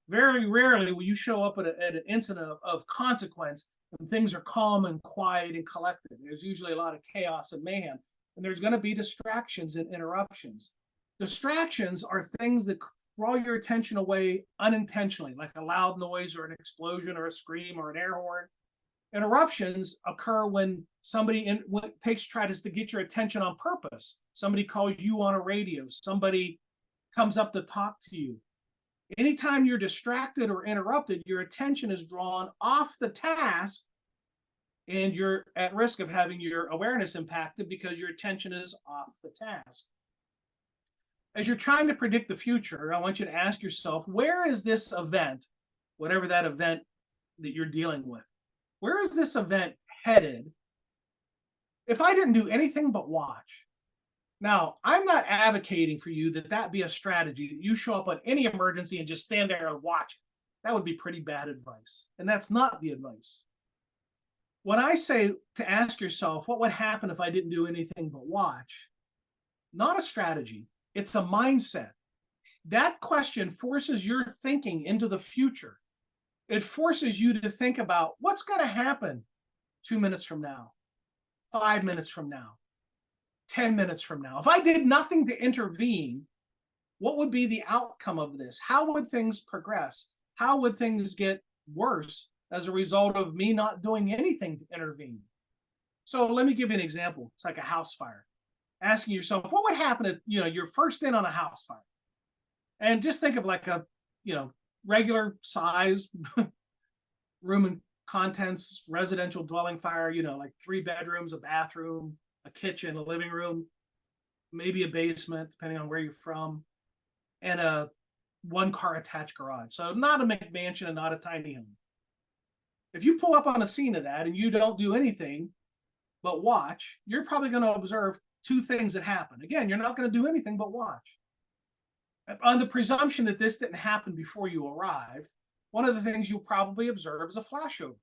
very rarely will you show up at an incident of consequence and things are calm and quiet and collected. There's usually a lot of chaos and mayhem, and there's going to be distractions and interruptions. Distractions are things that draw your attention away unintentionally, like a loud noise or an explosion or a scream or an air horn. Interruptions occur when somebody tries to get your attention on purpose. Somebody calls you on a radio. Somebody comes up to talk to you. Anytime you're distracted or interrupted, your attention is drawn off the task, and you're at risk of having your awareness impacted because your attention is off the task. As you're trying to predict the future, I want you to ask yourself, where is this event, whatever that event that you're dealing with, where is this event headed if I didn't do anything but watch? Now, I'm not advocating for you that be a strategy, that you show up on any emergency and just stand there and watch it. That would be pretty bad advice. And that's not the advice. When I say to ask yourself, what would happen if I didn't do anything but watch? Not a strategy, it's a mindset. That question forces your thinking into the future. It forces you to think about what's going to happen 2 minutes from now, 5 minutes from now, 10 minutes from now. If I did nothing to intervene, what would be the outcome of this? How would things progress? How would things get worse as a result of me not doing anything to intervene? So let me give you an example. It's like a house fire. Asking yourself, what would happen if you're first in on a house fire? And just think of like a regular size room and contents residential dwelling fire, like 3 bedrooms, a bathroom, a kitchen, a living room, maybe a basement, depending on where you're from, and a 1-car attached garage. So not a McMansion and not a tiny home. If you pull up on a scene of that and you don't do anything but watch, you're probably going to observe 2 things that happen. Again, you're not going to do anything but watch. On the presumption that this didn't happen before you arrived, one of the things you'll probably observe is a flashover.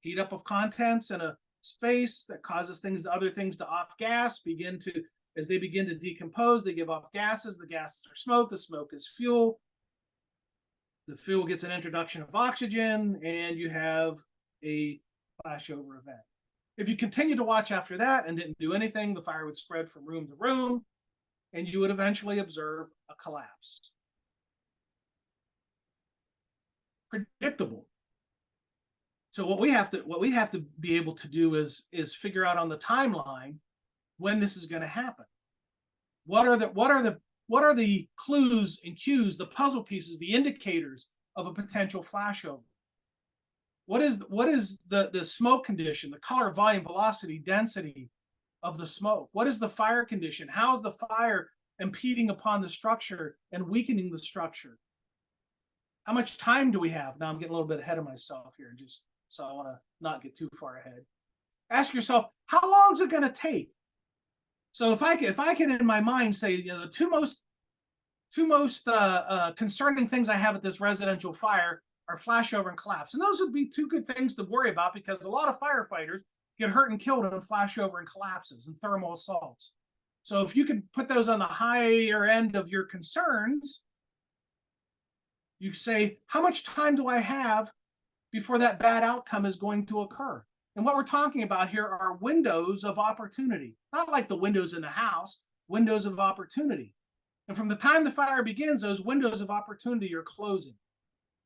Heat up of contents in a space that causes other things to off gas, as they begin to decompose, they give off gases. The gases are smoke, the smoke is fuel. The fuel gets an introduction of oxygen, and you have a flashover event. If you continue to watch after that and didn't do anything, the fire would spread from room to room, and you would eventually observe a collapse. Predictable. So what we have to be able to do is figure out on the timeline when this is going to happen. What are the clues and cues, the puzzle pieces, the indicators of a potential flashover? What is the smoke condition, the color, volume, velocity, density of the smoke? What is the fire condition? How is the fire impeding upon the structure and weakening the structure? How much time do we have? Now I'm getting a little bit ahead of myself here, so I want to not get too far ahead. Ask yourself, how long is it going to take? So if I can in my mind say, the two most concerning things I have at this residential fire are flashover and collapse, and those would be 2 good things to worry about, because a lot of firefighters get hurt and killed in flashover and collapses and thermal assaults. So if you can put those on the higher end of your concerns, you say, how much time do I have before that bad outcome is going to occur. And what we're talking about here are windows of opportunity, not like the windows in the house, windows of opportunity. And from the time the fire begins, those windows of opportunity are closing.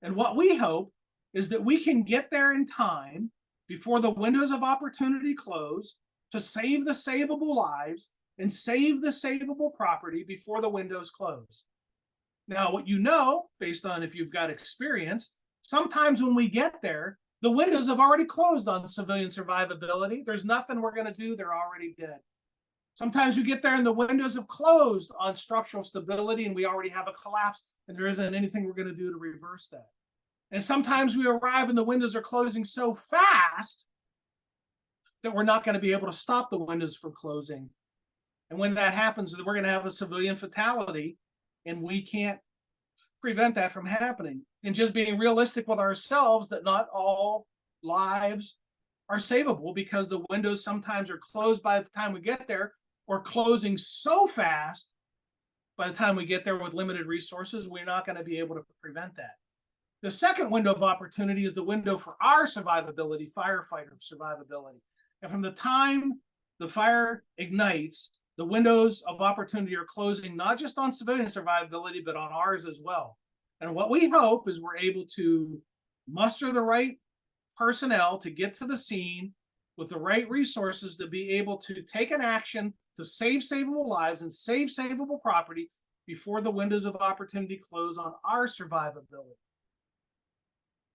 And what we hope is that we can get there in time before the windows of opportunity close to save the savable lives and save the savable property before the windows close. Now, what you know, based on if you've got experience, sometimes when we get there, the windows have already closed on civilian survivability. There's nothing we're going to do. They're already dead. Sometimes we get there and the windows have closed on structural stability and we already have a collapse and there isn't anything we're going to do to reverse that. And sometimes we arrive and the windows are closing so fast that we're not going to be able to stop the windows from closing. And when that happens, we're going to have a civilian fatality and we can't prevent that from happening. And just being realistic with ourselves that not all lives are savable because the windows sometimes are closed by the time we get there or closing so fast by the time we get there with limited resources, we're not going to be able to prevent that. The second window of opportunity is the window for our survivability, firefighter survivability. And from the time the fire ignites, the windows of opportunity are closing, not just on civilian survivability, but on ours as well. And what we hope is we're able to muster the right personnel to get to the scene with the right resources to be able to take an action to save savable lives and save savable property before the windows of opportunity close on our survivability.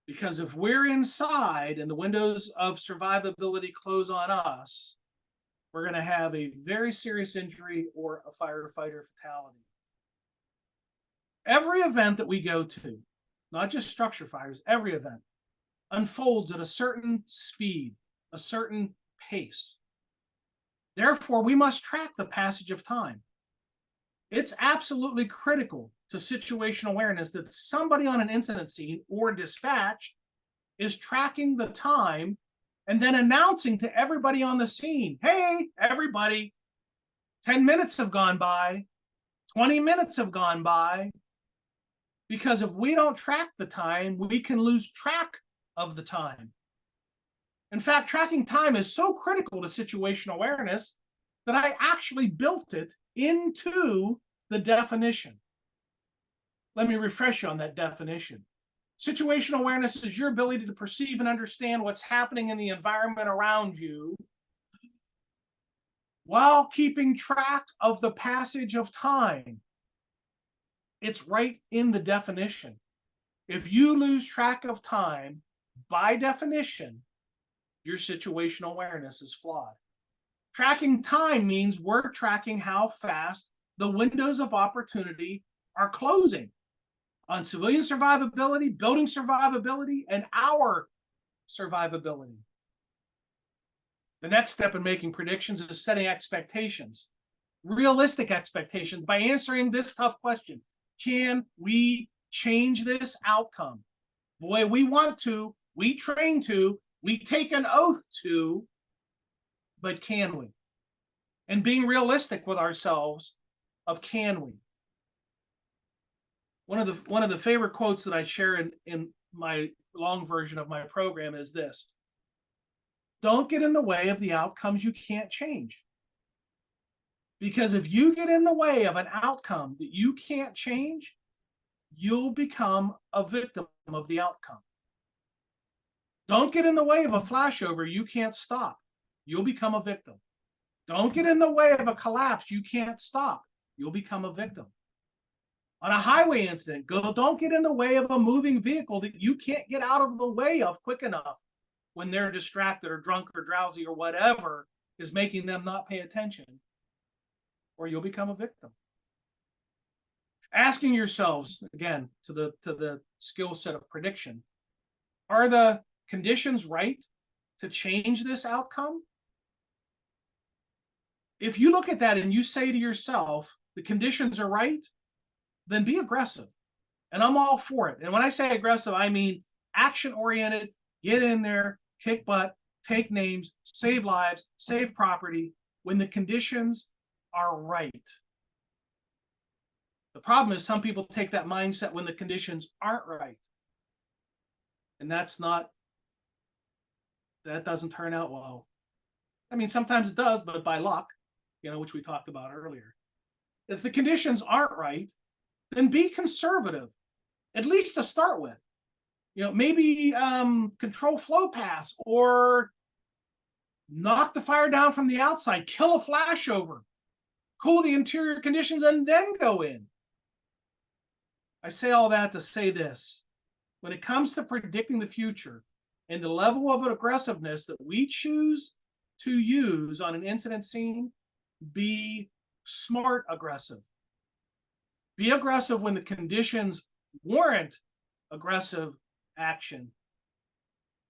Because if we're inside and the windows of survivability close on us, we're going to have a very serious injury or a firefighter fatality. Every event that we go to, not just structure fires, every event unfolds at a certain speed, a certain pace. Therefore, we must track the passage of time. It's absolutely critical to situational awareness that somebody on an incident scene or dispatch is tracking the time and then announcing to everybody on the scene, hey, everybody, 10 minutes have gone by, 20 minutes have gone by, because if we don't track the time, we can lose track of the time. In fact, tracking time is so critical to situational awareness that I actually built it into the definition. Let me refresh you on that definition. Situational awareness is your ability to perceive and understand what's happening in the environment around you while keeping track of the passage of time. It's right in the definition. If you lose track of time, by definition, your situational awareness is flawed. Tracking time means we're tracking how fast the windows of opportunity are closing on civilian survivability, building survivability, and our survivability. The next step in making predictions is setting expectations, realistic expectations, by answering this tough question. Can we change this outcome? Boy, we want to, we train to, we take an oath to, but can we? And being realistic with ourselves of can we? One of the favorite quotes that I share in my long version of my program is this: don't get in the way of the outcomes you can't change. Because if you get in the way of an outcome that you can't change, you'll become a victim of the outcome. Don't get in the way of a flashover you can't stop. You'll become a victim. Don't get in the way of a collapse you can't stop. You'll become a victim. On a highway incident, don't get in the way of a moving vehicle that you can't get out of the way of quick enough when they're distracted or drunk or drowsy or whatever is making them not pay attention, or you'll become a victim. Asking yourselves, again, to the skill set of prediction, are the conditions right to change this outcome? If you look at that and you say to yourself, the conditions are right, then be aggressive. And I'm all for it. And when I say aggressive, I mean action-oriented, get in there, kick butt, take names, save lives, save property when the conditions are right. The problem is some people take that mindset when the conditions aren't right. And that's not that doesn't turn out well. I mean, sometimes it does, but by luck, which we talked about earlier. If the conditions aren't right, then be conservative, at least to start with. Maybe control flow paths or knock the fire down from the outside, kill a flashover, cool the interior conditions, and then go in. I say all that to say this. When it comes to predicting the future and the level of aggressiveness that we choose to use on an incident scene, be smart aggressive. Be aggressive when the conditions warrant aggressive action,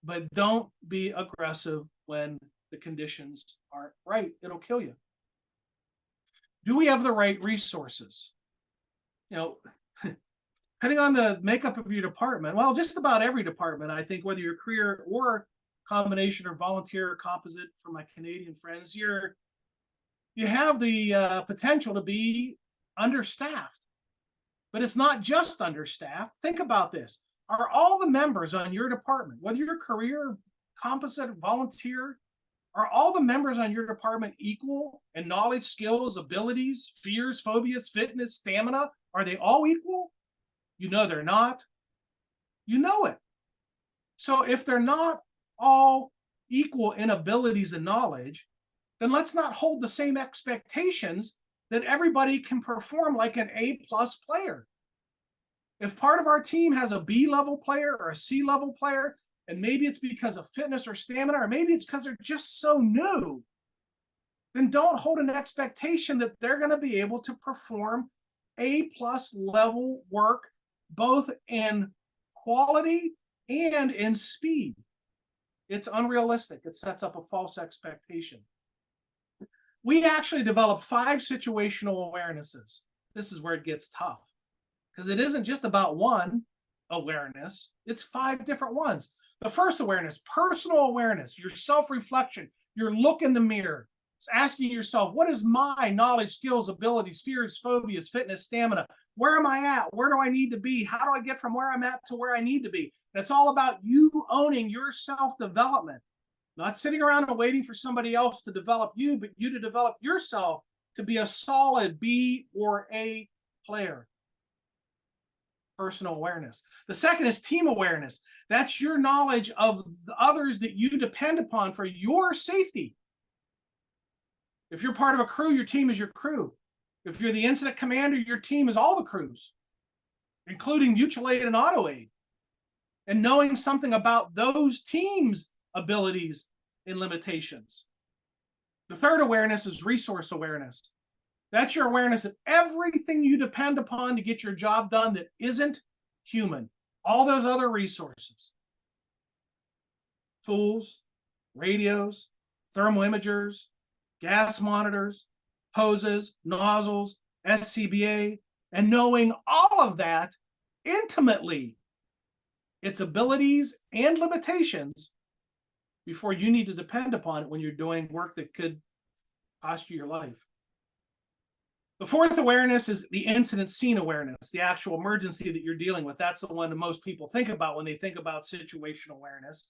but don't be aggressive when the conditions aren't right. It'll kill you. Do we have the right resources? Depending on the makeup of your department, well, just about every department, I think, whether you're career or combination or volunteer or composite, for my Canadian friends, you have the potential to be understaffed. But it's not just understaffed. Think about this. Are all the members on your department, whether you're career, composite, volunteer, are all the members on your department equal in knowledge, skills, abilities, fears, phobias, fitness, stamina? Are they all equal? They're not. You know it. So if they're not all equal in abilities and knowledge, then let's not hold the same expectations that everybody can perform like an A+ player. If part of our team has a B level player or a C level player, and maybe it's because of fitness or stamina, or maybe it's because they're just so new, then don't hold an expectation that they're going to be able to perform A+ level work, both in quality and in speed. It's unrealistic. It sets up a false expectation. We actually developed 5 situational awarenesses. This is where it gets tough, because it isn't just about one awareness, it's 5 different ones. The first awareness, personal awareness, your self-reflection, your look in the mirror. It's asking yourself, what is my knowledge, skills, abilities, fears, phobias, fitness, stamina? Where am I at? Where do I need to be? How do I get from where I'm at to where I need to be? That's all about you owning your self-development, not sitting around and waiting for somebody else to develop you, but you to develop yourself to be a solid B or A player. Personal awareness. The second is team awareness. That's your knowledge of the others that you depend upon for your safety. If you're part of a crew, your team is your crew. If you're the incident commander, your team is all the crews, including mutual aid and auto aid. And knowing something about those teams' abilities and limitations. The third awareness is resource awareness. That's your awareness of everything you depend upon to get your job done that isn't human. All those other resources. Tools, radios, thermal imagers, gas monitors, hoses, nozzles, SCBA, and knowing all of that intimately, its abilities and limitations, before you need to depend upon it when you're doing work that could cost you your life. The fourth awareness is the incident scene awareness, the actual emergency that you're dealing with. That's the one that most people think about when they think about situational awareness,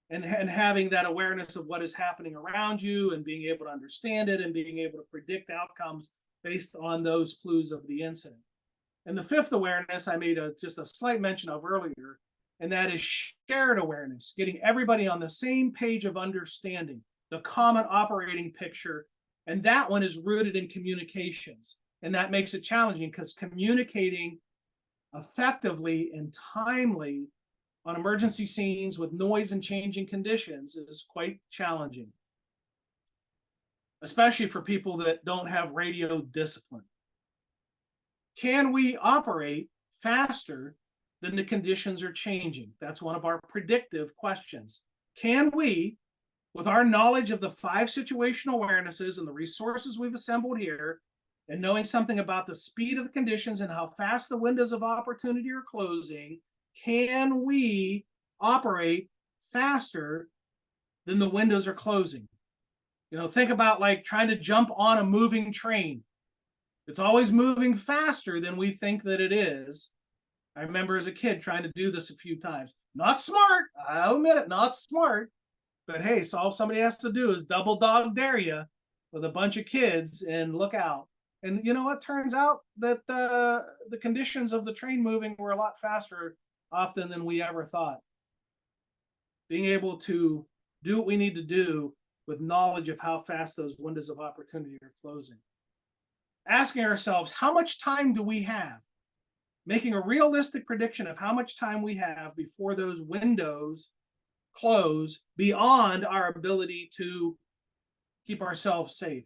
and having that awareness of what is happening around you and being able to understand it and being able to predict outcomes based on those clues of the incident. And the fifth awareness I made just a slight mention of earlier, and that is shared awareness, getting everybody on the same page of understanding, the common operating picture. And that one is rooted in communications. And that makes it challenging, because communicating effectively and timely on emergency scenes with noise and changing conditions is quite challenging, especially for people that don't have radio discipline. Can we operate faster than the conditions are changing? That's one of our predictive questions. Can we, with our knowledge of the 5 situational awarenesses and the resources we've assembled here, and knowing something about the speed of the conditions and how fast the windows of opportunity are closing, can we operate faster than the windows are closing? Think about like trying to jump on a moving train. It's always moving faster than we think that it is. I remember as a kid trying to do this a few times. Not smart, I'll admit it, not smart. But hey, so all somebody has to do is double dog dare you with a bunch of kids and look out. And you know what? Turns out that the conditions of the train moving were a lot faster often than we ever thought. Being able to do what we need to do with knowledge of how fast those windows of opportunity are closing. Asking ourselves, how much time do we have? Making a realistic prediction of how much time we have before those windows close beyond our ability to keep ourselves safe.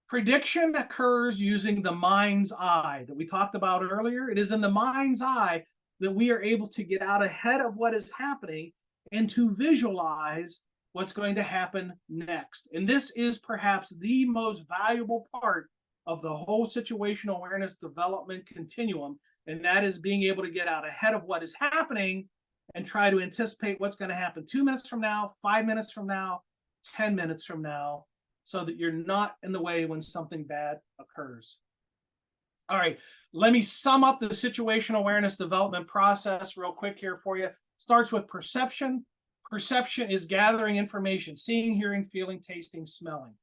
Prediction occurs using the mind's eye that we talked about earlier. It is in the mind's eye that we are able to get out ahead of what is happening and to visualize what's going to happen next. And this is perhaps the most valuable part of the whole situational awareness development continuum. And that is being able to get out ahead of what is happening and try to anticipate what's going to happen 2 minutes from now, 5 minutes from now, 10 minutes from now, so that you're not in the way when something bad occurs. All right, let me sum up the situational awareness development process real quick here for you. Starts with perception. Perception is gathering information, seeing, hearing, feeling, tasting, smelling.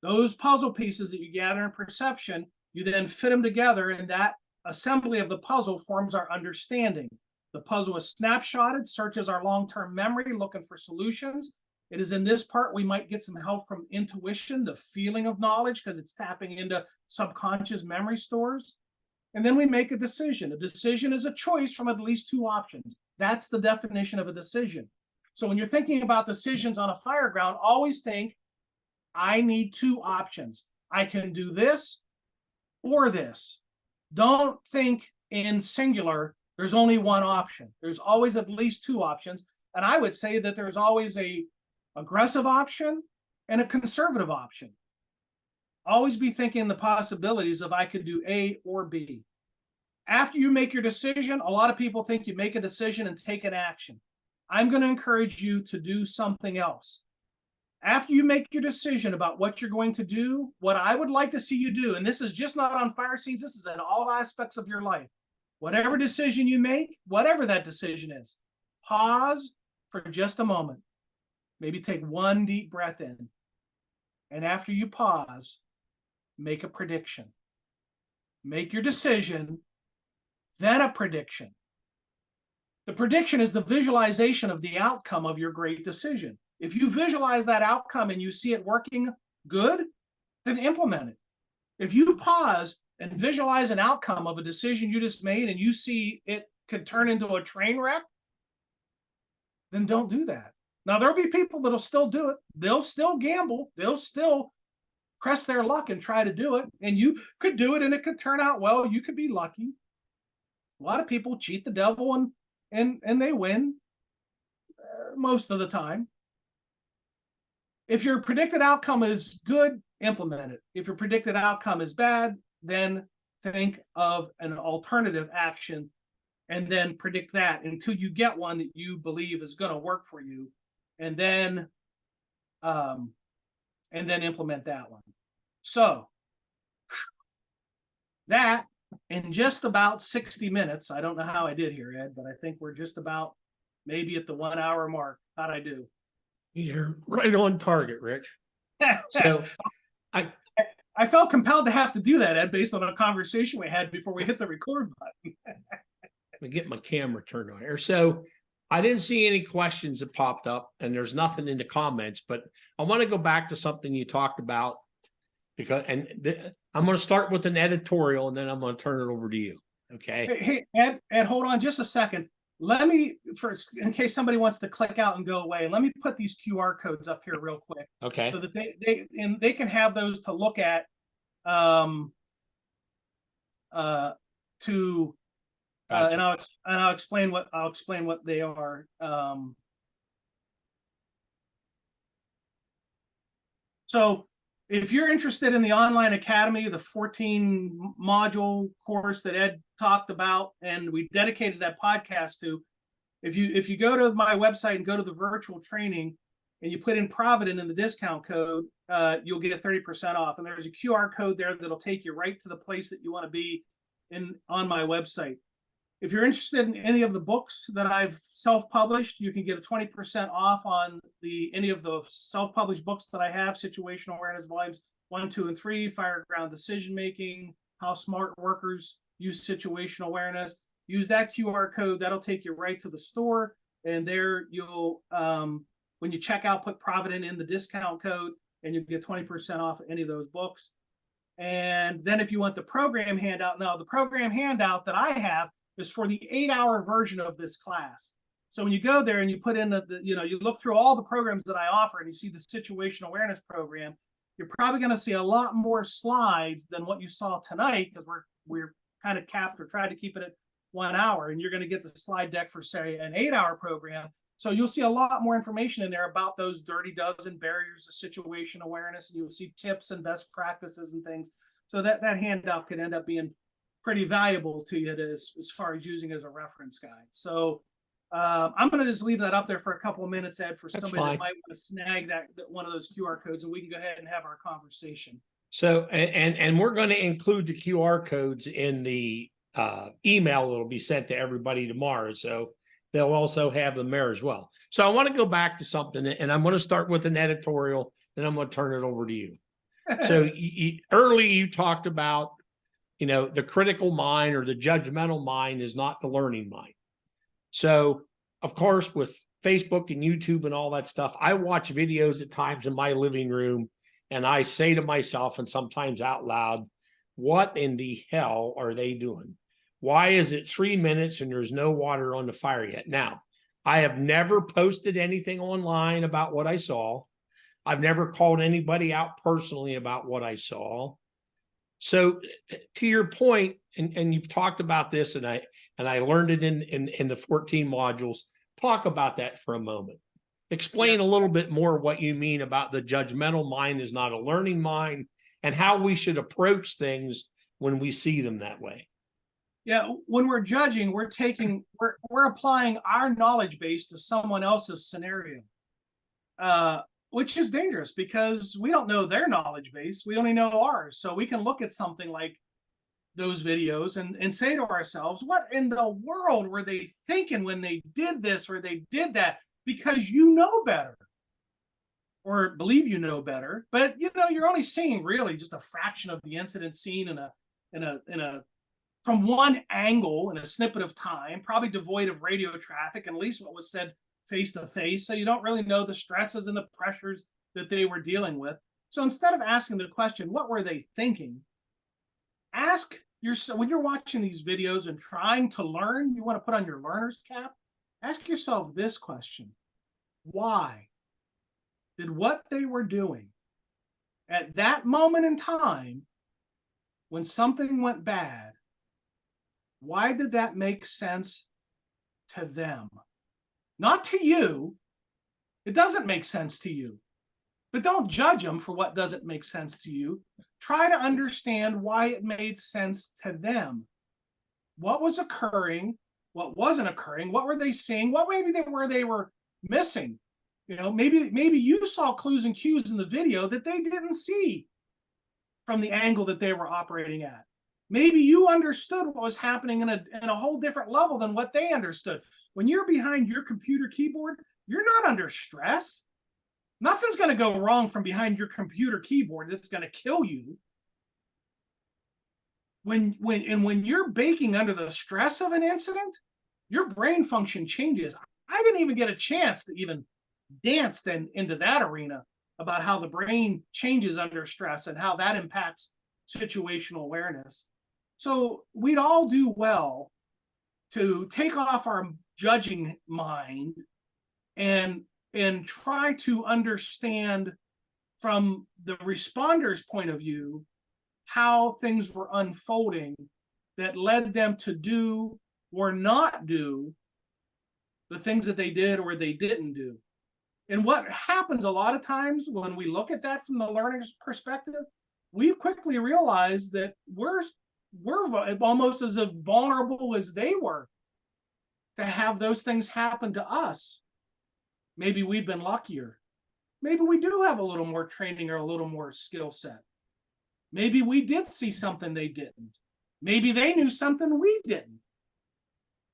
Those puzzle pieces that you gather in perception, you then fit them together, and that assembly of the puzzle forms our understanding. The puzzle is snapshotted, searches our long-term memory, looking for solutions. It is in this part we might get some help from intuition, the feeling of knowledge, because it's tapping into subconscious memory stores. And then we make a decision. A decision is a choice from at least two options. That's the definition of a decision. So when you're thinking about decisions on a fire ground, always think, I need two options. I can do this or this. Don't think in singular, there's only one option. There's always at least two options. And I would say that there's always a aggressive option and a conservative option. Always be thinking the possibilities of I could do A or B. After you make your decision, a lot of people think you make a decision and take an action. I'm going to encourage you to do something else. After you make your decision about what you're going to do, what I would like to see you do, and this is just not on fire scenes, this is in all aspects of your life. Whatever decision you make, whatever that decision is, pause for just a moment. Maybe take one deep breath in. And after you pause, make a prediction. Make your decision, then a prediction. The prediction is the visualization of the outcome of your great decision. If you visualize that outcome and you see it working good, then implement it. If you pause and visualize an outcome of a decision you just made and you see it could turn into a train wreck, then don't do that. Now, there'll be people that'll still do it. They'll still gamble. They'll still press their luck and try to do it. And you could do it and it could turn out well. You could be lucky. A lot of people cheat the devil and they win most of the time. If your predicted outcome is good, implement it. If your predicted outcome is bad, then think of an alternative action and then predict that until you get one that you believe is going to work for you, and then implement that one. So that in just about 60 minutes, I don't know how I did here, Ed, but I think we're just about maybe at the 1 hour mark. How'd I do? You're right on target, Rich. So I felt compelled to have to do that, Ed, based on a conversation we had before we hit the record button. Let me get my camera turned on here. So I didn't see any questions that popped up, and there's nothing in the comments, but I want to go back to something you talked about because, I'm going to start with an editorial and then I'm going to turn it over to you. Okay. Hey, Ed, hold on just a second. Let me, in case somebody wants to click out and go away, let me put these QR codes up here real quick. Okay. So that they can have those to look at Gotcha. and I'll explain what they are. So if you're interested in the online academy, the 14 module course that Ed talked about, and we dedicated that podcast to, if you go to my website and go to the virtual training and you put in Provident in the discount code, you'll get 30% off. And there's a QR code there that'll take you right to the place that you want to be on my website. If you're interested in any of the books that I've self-published, you can get a 20% off on any of the self-published books that I have: Situational Awareness Volumes 1, 2, and 3, Fireground Decision Making, How Smart Workers Use Situational Awareness. Use that QR code. That'll take you right to the store. And there you'll, when you check out, put Provident in the discount code, and you get 20% off any of those books. And then if you want the program handout, now the program handout that I have is for the 8-hour version of this class. So when you go there and you put in you look through all the programs that I offer and you see the situational awareness program, you're probably going to see a lot more slides than what you saw tonight, because we're kind of capped or tried to keep it at 1 hour, and you're going to get the slide deck for, say, an 8-hour program. So you'll see a lot more information in there about those dirty dozen barriers of situational awareness, and you'll see tips and best practices and things. So that handout could end up being pretty valuable to you as far as using as a reference guide. So I'm going to just leave that up there for a couple of minutes, Ed, for somebody that might want to snag that one of those QR codes, and we can go ahead and have our conversation. So, and we're going to include the QR codes in the email that'll be sent to everybody tomorrow. So they'll also have them there as well. So I want to go back to something, and I'm going to start with an editorial, then I'm going to turn it over to you. So early you talked about, the critical mind or the judgmental mind is not the learning mind. So, of course, with Facebook and YouTube and all that stuff, I watch videos at times in my living room, and I say to myself, and sometimes out loud, what in the hell are they doing? Why is it 3 minutes and there's no water on the fire yet? Now, I have never posted anything online about what I saw. I've never called anybody out personally about what I saw. So to your point, and you've talked about this, and I learned it in the 14 modules. Talk about that for a moment. Explain a little bit more what you mean about the judgmental mind is not a learning mind, and how we should approach things when we see them that way. Yeah, when we're judging, we're applying our knowledge base to someone else's scenario, which is dangerous because we don't know their knowledge base. We only know ours. So we can look at something like those videos and say to ourselves, what in the world were they thinking when they did this or they did that? Because you know better, or believe you know better, but you're only seeing really just a fraction of the incident seen in a from one angle in a snippet of time, probably devoid of radio traffic, and at least what was said face to face. So you don't really know the stresses and the pressures that they were dealing with. So instead of asking the question, what were they thinking? Ask yourself, when you're watching these videos and trying to learn, you want to put on your learner's cap, ask yourself this question: why did what they were doing at that moment in time, when something went bad, why did that make sense to them? Not to you. It doesn't make sense to you. But don't judge them for what doesn't make sense to you. Try to understand why it made sense to them. What was occurring? What wasn't occurring? What were they seeing? What maybe they were missing? Maybe you saw clues and cues in the video that they didn't see from the angle that they were operating at. Maybe you understood what was happening in a whole different level than what they understood. When you're behind your computer keyboard, you're not under stress. Nothing's going to go wrong from behind your computer keyboard that's going to kill you. When you're baking under the stress of an incident, your brain function changes. I didn't even get a chance to even dance into that arena about how the brain changes under stress and how that impacts situational awareness. So we'd all do well to take off our judging mind and try to understand from the responder's point of view how things were unfolding that led them to do or not do the things that they did or they didn't do. And what happens a lot of times when we look at that from the learner's perspective, we quickly realize that we're almost as vulnerable as they were to have those things happen to us. Maybe we've been luckier. Maybe we do have a little more training or a little more skill set. Maybe we did see something they didn't. Maybe they knew something we didn't.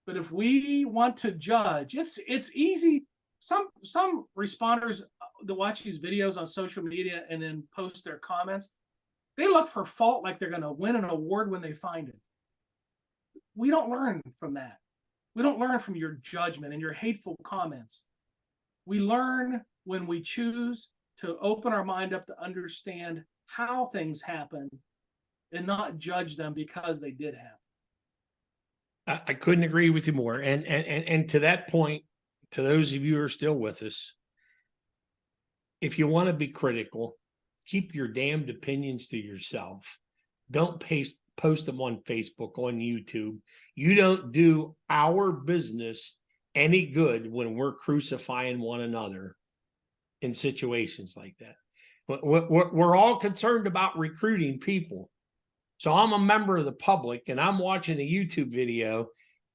But if we want to judge, it's easy. Some responders that watch these videos on social media and then post their comments, they look for fault like they're going to win an award when they find it. We don't learn from that. We don't learn from your judgment and your hateful comments. We learn when we choose to open our mind up to understand how things happen and not judge them because they did happen. I couldn't agree with you more. And to that point, to those of you who are still with us, if you want to be critical, keep your damned opinions to yourself. Don't post them on Facebook, on YouTube. You don't do our business any good when we're crucifying one another in situations like that. We're all concerned about recruiting people. So I'm a member of the public and I'm watching a YouTube video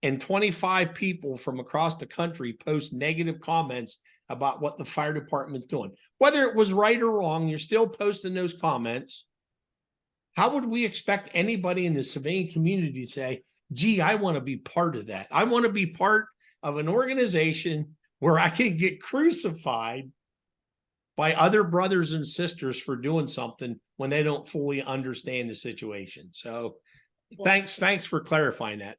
and 25 people from across the country post negative comments about what the fire department's doing. Whether it was right or wrong, you're still posting those comments. How would we expect anybody in the civilian community to say, gee, I want to be part of that? I want to be part of an organization where I can get crucified by other brothers and sisters for doing something when they don't fully understand the situation. So thanks for clarifying that.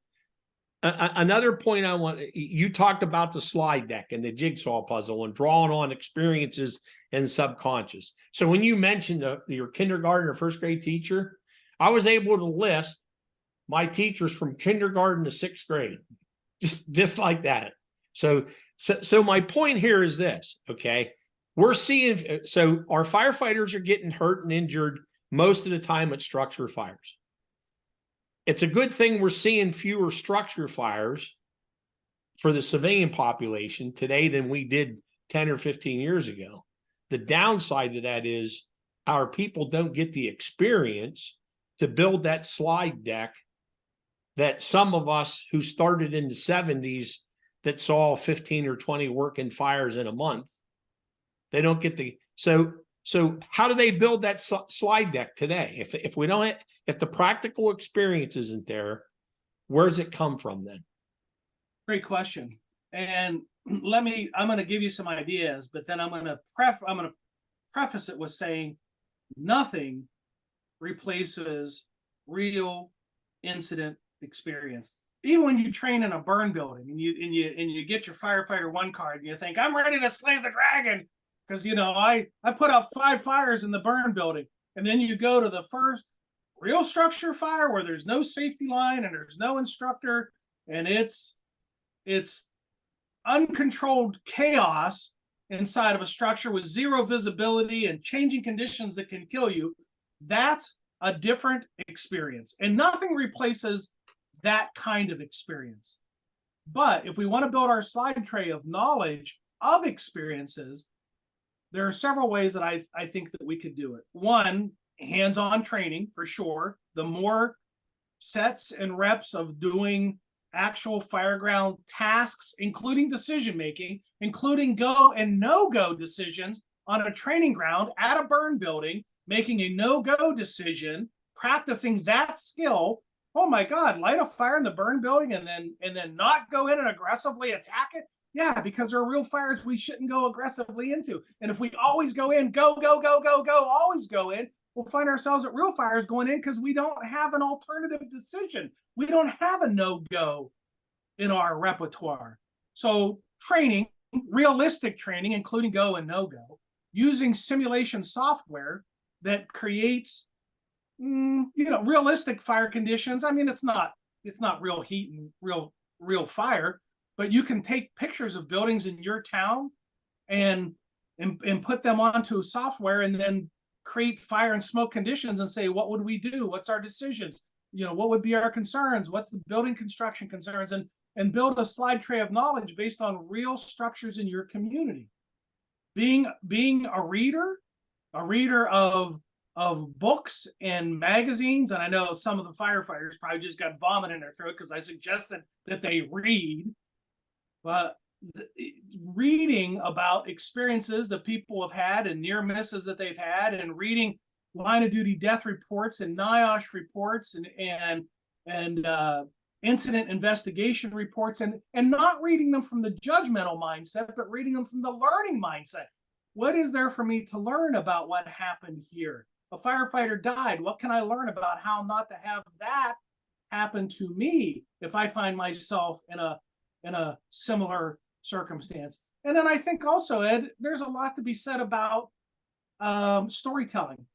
Another point I want, you talked about the slide deck and the jigsaw puzzle and drawing on experiences and subconscious. So when you mentioned your kindergarten or first grade teacher, I was able to list my teachers from kindergarten to sixth grade, just like that. So my point here is this, okay? We're seeing, so our firefighters are getting hurt and injured most of the time at structure fires. It's a good thing we're seeing fewer structure fires for the civilian population today than we did 10 or 15 years ago. The downside to that is our people don't get the experience to build that slide deck that some of us who started in the 70s that saw 15 or 20 working fires in a month, they don't get the, so how do they build that slide deck today? If we don't, if the practical experience isn't there, where does it come from then? Great question. And I'm going to give you some ideas, but then I'm going to preface it with saying nothing replaces real incident experience. Even when you train in a burn building and you get your firefighter 1 card and you think, I'm ready to slay the dragon. Because, I put out 5 fires in the burn building. And then you go to the first real structure fire where there's no safety line and there's no instructor. And it's uncontrolled chaos inside of a structure with zero visibility and changing conditions that can kill you. That's a different experience. And nothing replaces that kind of experience. But if we want to build our slide tray of knowledge of experiences, there are several ways that I think that we could do it. One, hands-on training for sure. The more sets and reps of doing actual fireground tasks, including decision-making, including go and no-go decisions on a training ground at a burn building, making a no-go decision, practicing that skill. Oh my God, light a fire in the burn building and then not go in and aggressively attack it? Yeah, because there are real fires we shouldn't go aggressively into. And if we always go in, go, always go in, we'll find ourselves at real fires going in because we don't have an alternative decision. We don't have a no-go in our repertoire. So training, realistic training, including go and no-go, using simulation software that creates, realistic fire conditions. I mean, it's not real heat and real fire, but you can take pictures of buildings in your town and put them onto software and then create fire and smoke conditions and say, what would we do? What's our decisions? What would be our concerns? What's the building construction concerns? And build a slide tray of knowledge based on real structures in your community. Being a reader of books and magazines, and I know some of the firefighters probably just got vomit in their throat because I suggested that they read. But reading about experiences that people have had and near misses that they've had, and reading line of duty death reports and NIOSH reports and incident investigation reports and not reading them from the judgmental mindset, but reading them from the learning mindset. What is there for me to learn about what happened here? A firefighter died. What can I learn about how not to have that happen to me if I find myself in a similar circumstance? And then I think also, Ed, there's a lot to be said about storytelling.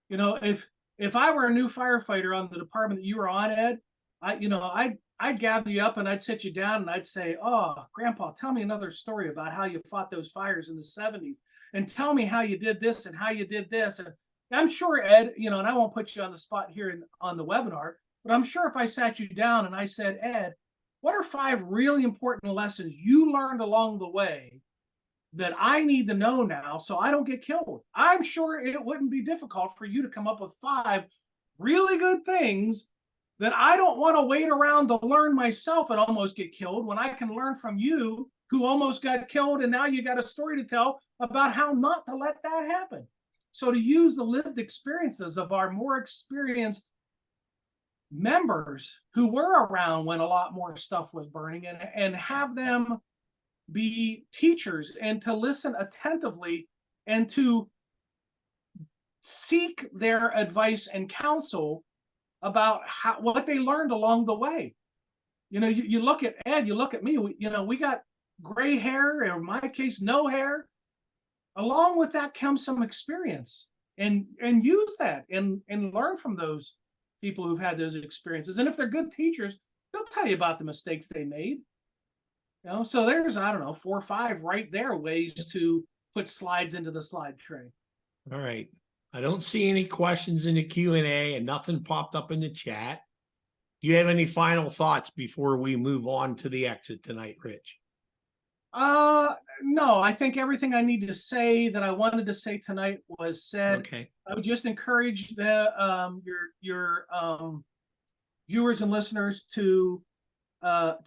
You know, if I were a new firefighter on the department that you were on, Ed, I'd gather you up and I'd sit you down and I'd say, "Oh, Grandpa, tell me another story about how you fought those fires in the '70s, and tell me how you did this and how you did this." And I'm sure, Ed, and I won't put you on the spot here on the webinar, but I'm sure if I sat you down and I said, "Ed, what are 5 really important lessons you learned along the way that I need to know now so I don't get killed?" I'm sure it wouldn't be difficult for you to come up with 5 really good things that I don't want to wait around to learn myself and almost get killed, when I can learn from you who almost got killed, and now you got a story to tell about how not to let that happen. So to use the lived experiences of our more experienced members who were around when a lot more stuff was burning, and have them be teachers, and to listen attentively and to seek their advice and counsel about what they learned along the way. You look at Ed, you look at me, we got gray hair, or in my case, no hair. Along with that comes some experience, and use that and learn from those people who've had those experiences. And if they're good teachers, they'll tell you about the mistakes they made. So there's, I don't know, 4 or 5 right there ways to put slides into the slide tray. All right. I don't see any questions in the Q&A, and nothing popped up in the chat. Do you have any final thoughts before we move on to the exit tonight, Rich? No, I think everything I need to say that I wanted to say tonight was said. Okay. I would just encourage your viewers and listeners to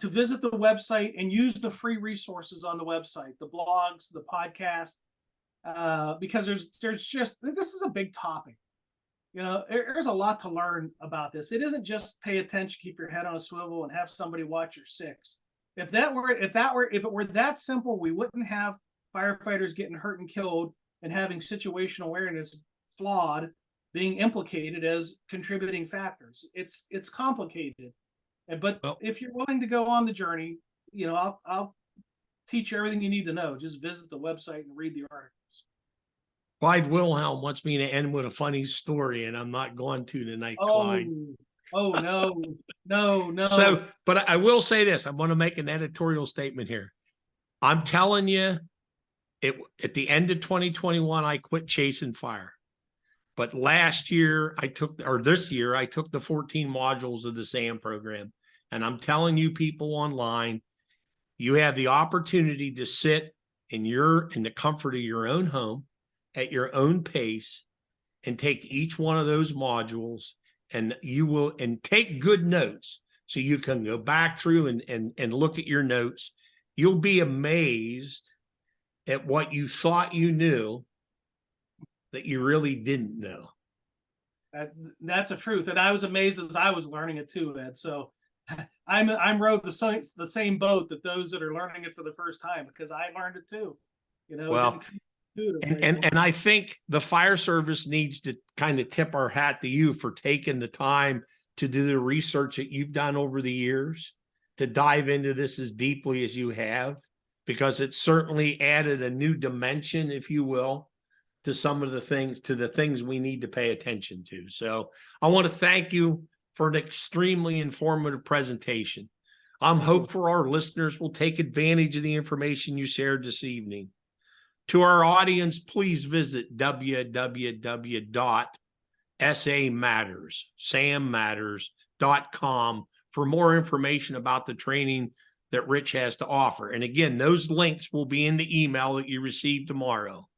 visit the website and use the free resources on the website, the blogs, the podcast, because there's just, this is a big topic. There's a lot to learn about this. It isn't just pay attention, keep your head on a swivel, and have somebody watch your 6. If it were that simple, we wouldn't have firefighters getting hurt and killed and having situational awareness flawed, being implicated as contributing factors. It's complicated, but if you're willing to go on the journey, I'll teach you everything you need to know. Just visit the website and read the articles. Clyde Wilhelm wants me to end with a funny story, and I'm not going to tonight, Clyde. Oh, no. So, but I will say this. I'm going to make an editorial statement here. I'm telling you, at the end of 2021, I quit chasing fire. But this year, I took the 14 modules of the SAM program. And I'm telling you, people online, you have the opportunity to sit in the comfort of your own home at your own pace and take each one of those modules, and take good notes so you can go back through and look at your notes. You'll be amazed at what you thought you knew that you really didn't know. That's the truth. And I was amazed as I was learning it too, Ed. So I'm rowed the same boat that those that are learning it for the first time, because I learned it too. Well, and I think the fire service needs to kind of tip our hat to you for taking the time to do the research that you've done over the years, to dive into this as deeply as you have, because it certainly added a new dimension, if you will, to some of the things we need to pay attention to. So I want to thank you for an extremely informative presentation. I'm hopeful our listeners will take advantage of the information you shared this evening. To our audience, please visit www.sammatters.com for more information about the training that Rich has to offer. And again, those links will be in the email that you receive tomorrow.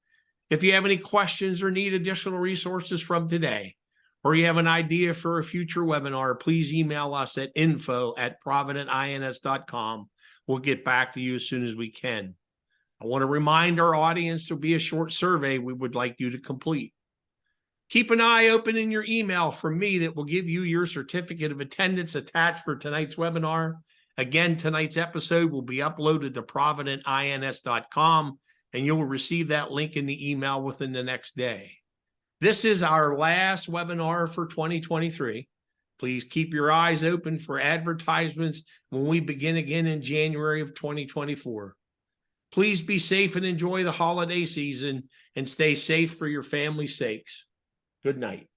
If you have any questions or need additional resources from today, or you have an idea for a future webinar, please email us at info@providentins.com. We'll get back to you as soon as we can. I want to remind our audience there'll be a short survey we would like you to complete. Keep an eye open in your email from me that will give you your certificate of attendance attached for tonight's webinar. Again, tonight's episode will be uploaded to providentins.com, and you'll receive that link in the email within the next day. This is our last webinar for 2023. Please keep your eyes open for advertisements when we begin again in January of 2024. Please be safe and enjoy the holiday season, and stay safe for your family's sakes. Good night.